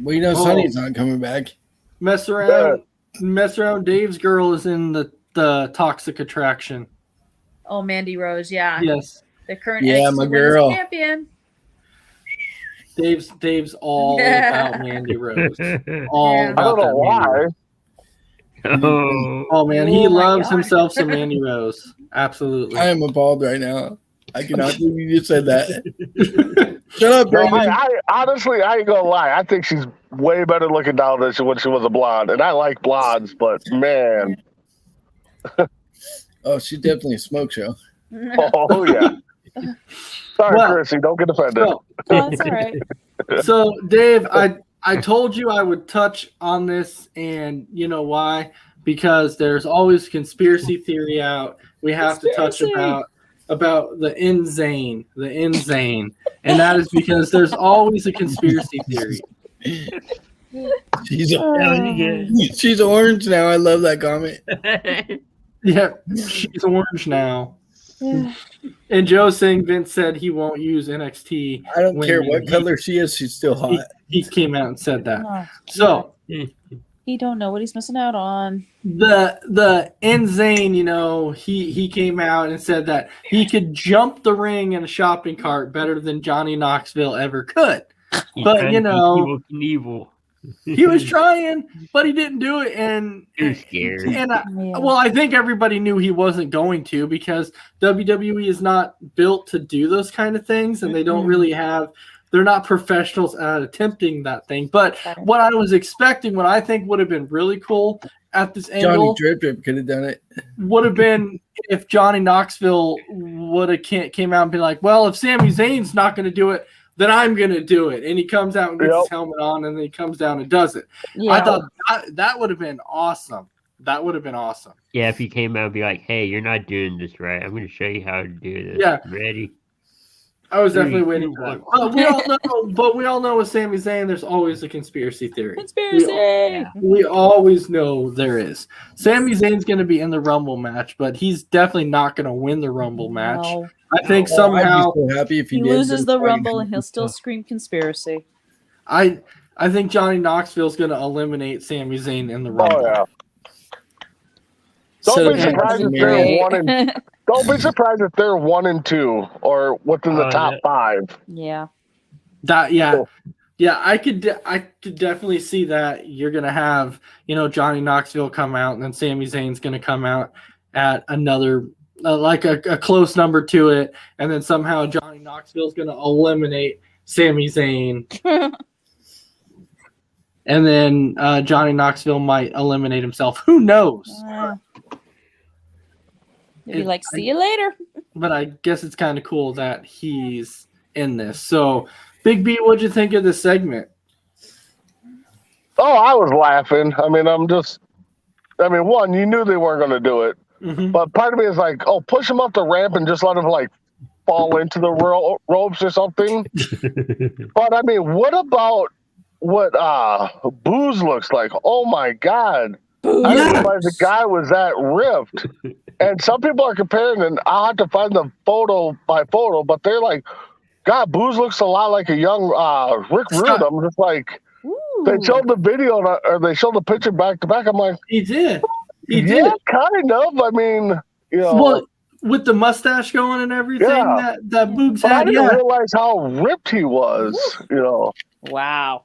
Well, Sonny's not coming back. Mess around. Dave's girl is in the Toxic Attraction. Oh, Mandy Rose, yeah. Yes. The current my girl champion. Dave's all about Mandy Rose. All about I don't know why. Oh man, he loves himself some Mandy Rose. Absolutely. I am appalled right now. I cannot believe you just said that. Shut up, Brady. I honestly, I ain't gonna lie. I think she's way better looking now than when she was a blonde. And I like blondes, but man. Oh, she's definitely a smoke show. Oh, yeah. Sorry, Chrissy, don't get offended. Oh, that's all right. So, Dave, I told you I would touch on this, and you know why? Because there's always conspiracy theory out we have to touch about the Insane, and that is because there's always a conspiracy theory. She's orange now. I love that comment. Yeah, she's orange now. And Joe saying Vince said he won't use NXT. I don't care what color she is. She's still hot. He came out and said that. So he don't know what he's missing out on. The Insane, he came out and said that he could jump the ring in a shopping cart better than Johnny Knoxville ever could. But evil. He was trying, but he didn't do it, and he was scared. And I think everybody knew he wasn't going to, because WWE is not built to do those kind of things, and they don't really have. They're not professionals at attempting that thing. But what I was expecting, what I think would have been really cool at this angle, Johnny Drip could have done it. Would have been if Johnny Knoxville would have came out and been like, "Well, if Sami Zayn's not going to do it, then I'm going to do it." And he comes out and gets his helmet on, and then he comes down and does it. Yeah. I thought that would have been awesome. That would have been awesome. Yeah, if he came out and be like, "Hey, you're not doing this right. I'm going to show you how to do this." Yeah. Ready? I was definitely waiting for that. But we all know with Sami Zayn, there's always a conspiracy theory. We always know there is. Sami Zayn's going to be in the Rumble match, but he's definitely not going to win the Rumble match. No. I think somehow I'd be so happy if he loses the Rumble and he'll still scream conspiracy. I think Johnny Knoxville's going to eliminate Sami Zayn in the Rumble. Oh, yeah. Don't be surprised if they're don't be surprised if they're 1 and 2 or within the top 5. Yeah. I could definitely see that. You're gonna have Johnny Knoxville come out, and then Sami Zayn's gonna come out at another like a close number to it, and then somehow Johnny Knoxville's gonna eliminate Sami Zayn. And then Johnny Knoxville might eliminate himself. Who knows? Maybe see you later. But I guess it's kind of cool that he's in this. So, Big B, what'd you think of this segment? Oh, I was laughing. I mean, one, you knew they weren't going to do it. Mm-hmm. But part of me is like, push him up the ramp and just let him, fall into the ropes or something. But, I mean, what about what Booze looks like? Oh, my God. I didn't realize the guy was that ripped. And some people are comparing, and I'll have to find the photo by photo, but they're like, God, Booze looks a lot like a young Rick Rude. I'm just like, they showed the video, or they showed the picture back to back. I'm like, he did. Yeah, kind of. I mean, Well, with the mustache going and everything that Boogs had. I didn't realize how ripped he was, Wow.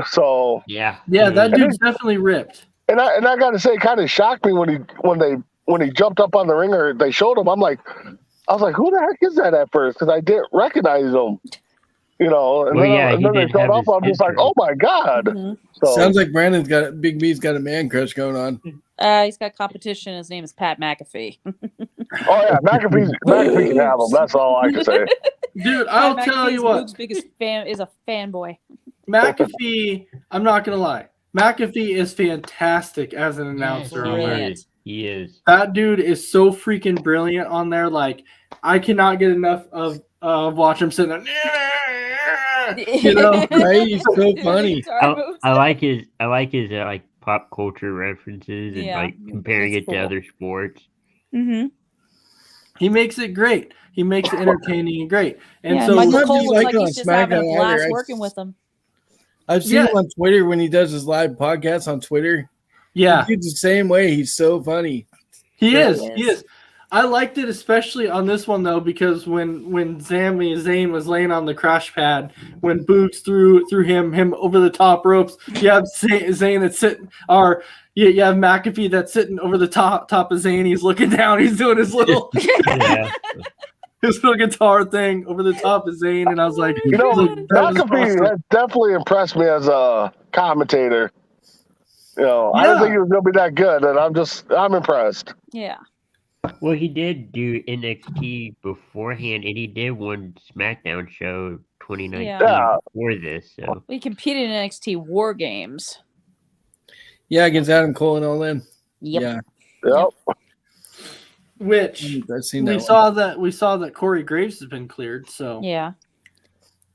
So. Yeah. Yeah, that dude's definitely ripped. And I got to say, it kind of shocked me when he jumped up on the ring, or they showed him. I was like, who the heck is that at first? Because I didn't recognize him. And then they showed up. I'm just like, oh my God. Mm-hmm. So, sounds like Big B's got a man crush going on. He's got competition. His name is Pat McAfee. Oh yeah, McAfee can have him. That's all I can say. Dude, I'll tell you what. Luke's biggest fan is a fanboy. McAfee, I'm not gonna lie. McAfee is fantastic as an announcer. He is. That dude is so freaking brilliant on there. Like, I cannot get enough of watching him sitting there. Right? He's so funny. I like his pop culture references and comparing it to other sports. Mm-hmm. He makes it great. He makes it entertaining and great. And so Michael Cole looks like he's just having a blast working with him. I've seen him on Twitter when he does his live podcast on Twitter. Yeah. He's the same way. He's so funny. He is. I liked it especially on this one, though, because when Sami Zayn was laying on the crash pad, when Boots threw him over the top ropes, you have Zayn that's sitting, or you have McAfee that's sitting over the top of Zayn. He's looking down. He's doing his little his little guitar thing over the top of Zayn, and I was like, McAfee has definitely impressed me as a commentator. I didn't think he was going to be that good, and I'm impressed. Yeah. Well, he did do NXT beforehand, and he did one SmackDown show 2019 before this. So we competed in NXT War Games. Yeah, against Adam Cole and all them. Yep. Yeah. Yep. Which I've seen we saw that Corey Graves has been cleared. So Yeah.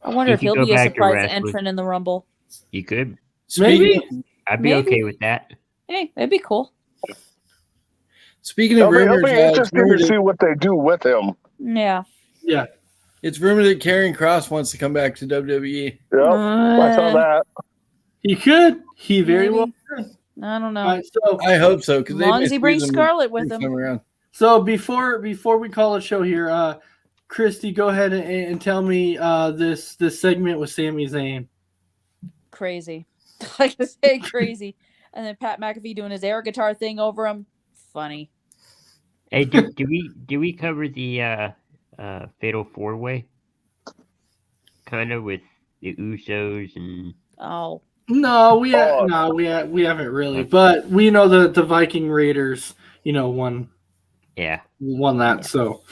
I wonder He if could he'll go be a back to surprise wrestling. entrant in the Rumble. You could. maybe. I'd be Maybe. okay with that. Hey, it'd be cool. Speaking of It'll rumors, be interesting to see what they do with him. Yeah. Yeah. it's rumored that Karrion Kross wants to come back to WWE. Yep, I saw that. He could. He very Maybe. well could. I don't know. All right, so I hope so, because As long as he brings Scarlett with him. Around. So before we call a show here, Christy, go ahead and tell me this segment with Sami Zayn. Crazy. Like I say, crazy. And then Pat McAfee doing his air guitar thing over him. Funny. Hey, do we cover the Fatal 4-Way? Kind of with the Usos and Oh. No, we haven't really, but we know that the Viking Raiders, won that. So,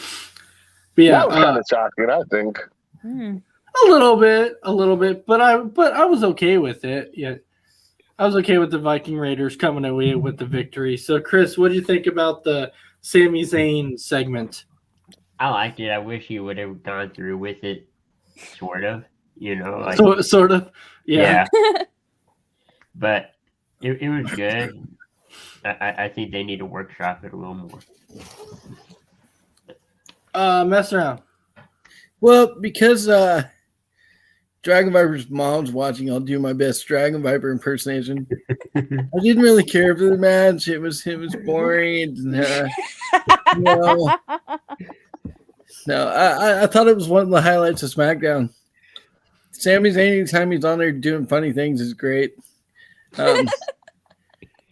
but yeah, That was kind of shocking, I think. a little bit, but I was okay with it. Yeah, I was okay with the Viking Raiders coming away with the victory. So, Chris, what do you think about the Sami Zayn segment? I liked it. I wish he would have gone through with it, sort of. Like Sort of, yeah. But it was good. I think they need to workshop it a little more. Mess around. Well, because Dragon Viper's mom's watching, I'll do my best Dragon Viper impersonation. I didn't really care for the match. It was boring. I thought it was one of the highlights of SmackDown. Sami Zayn, anytime he's on there doing funny things, is great.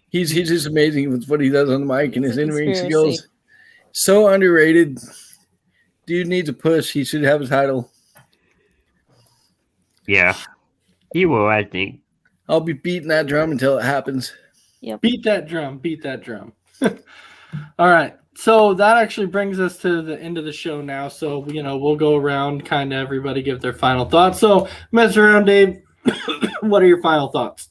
He's just amazing with what he does on the mic and his in-ring skills. So underrated. Dude needs a push. He should have a title. Yeah, he will, I think. I'll be beating that drum until it happens. Yep. Beat that drum. All right. So that actually brings us to the end of the show now. So, we'll go around, kind of everybody give their final thoughts. So, mess around, Dave. What are your final thoughts?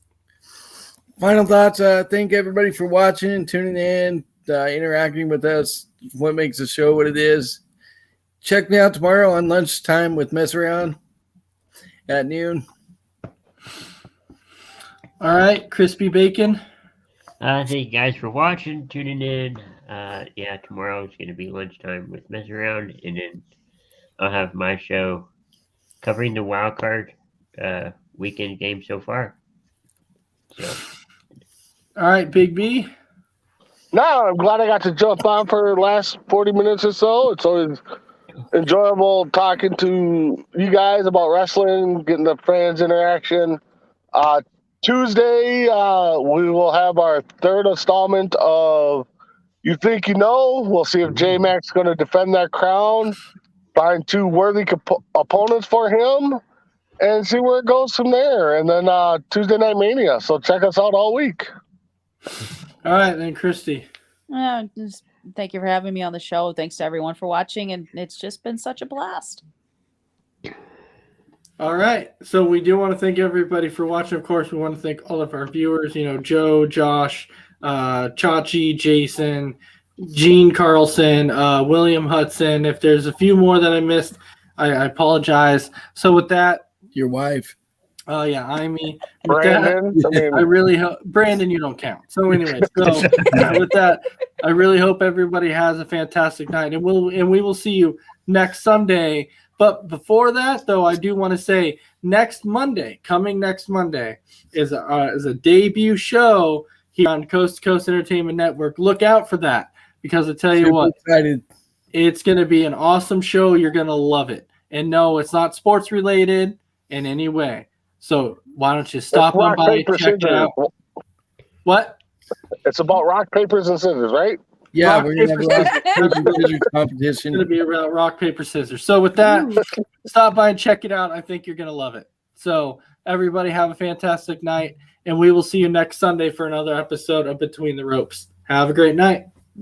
Final thoughts. Thank everybody for watching and tuning in, interacting with us. What makes the show what it is. Check me out tomorrow on lunchtime with Mess Around at noon. All right, Crispy Bacon. Thank you guys for watching, tuning in. Tomorrow is going to be lunchtime with Mess Around, and then I'll have my show covering the wild card weekend game so far. So, all right, Big B. No, I'm glad I got to jump on for the last 40 minutes or so. It's always enjoyable talking to you guys about wrestling, getting the fans interaction. Tuesday, we will have our third installment of You Think You Know. We'll see if J-Mac's going to defend that crown, find two worthy opponents for him, and see where it goes from there. And then Tuesday Night Mania. So check us out all week. All right, then, Christy. Just thank you for having me on the show. Thanks to everyone for watching, and it's just been such a blast. All right. So we do want to thank everybody for watching. Of course, we want to thank all of our viewers, Joe, Josh, Chachi, Jason, Gene Carlson, William Hudson. If there's a few more that I missed, I apologize. So with that, your wife. Oh, yeah, I mean, Brandon. I really hope Brandon, you don't count. So anyway, with that, I really hope everybody has a fantastic night, and we will see you next Sunday. But before that, though, I do want to say coming next Monday is a debut show here on Coast to Coast Entertainment Network. Look out for that, because I tell you what, excited. It's going to be an awesome show. You're going to love it. And no, it's not sports related in any way. So why don't you stop on by and check it out? What? It's about rock, papers, and scissors, right? Yeah, Rock, we're going to have a rock, paper, scissors competition. It's going to be about rock, paper, scissors. So with that, stop by and check it out. I think you're going to love it. So everybody have a fantastic night, and we will see you next Sunday for another episode of Between the Ropes. Have a great night.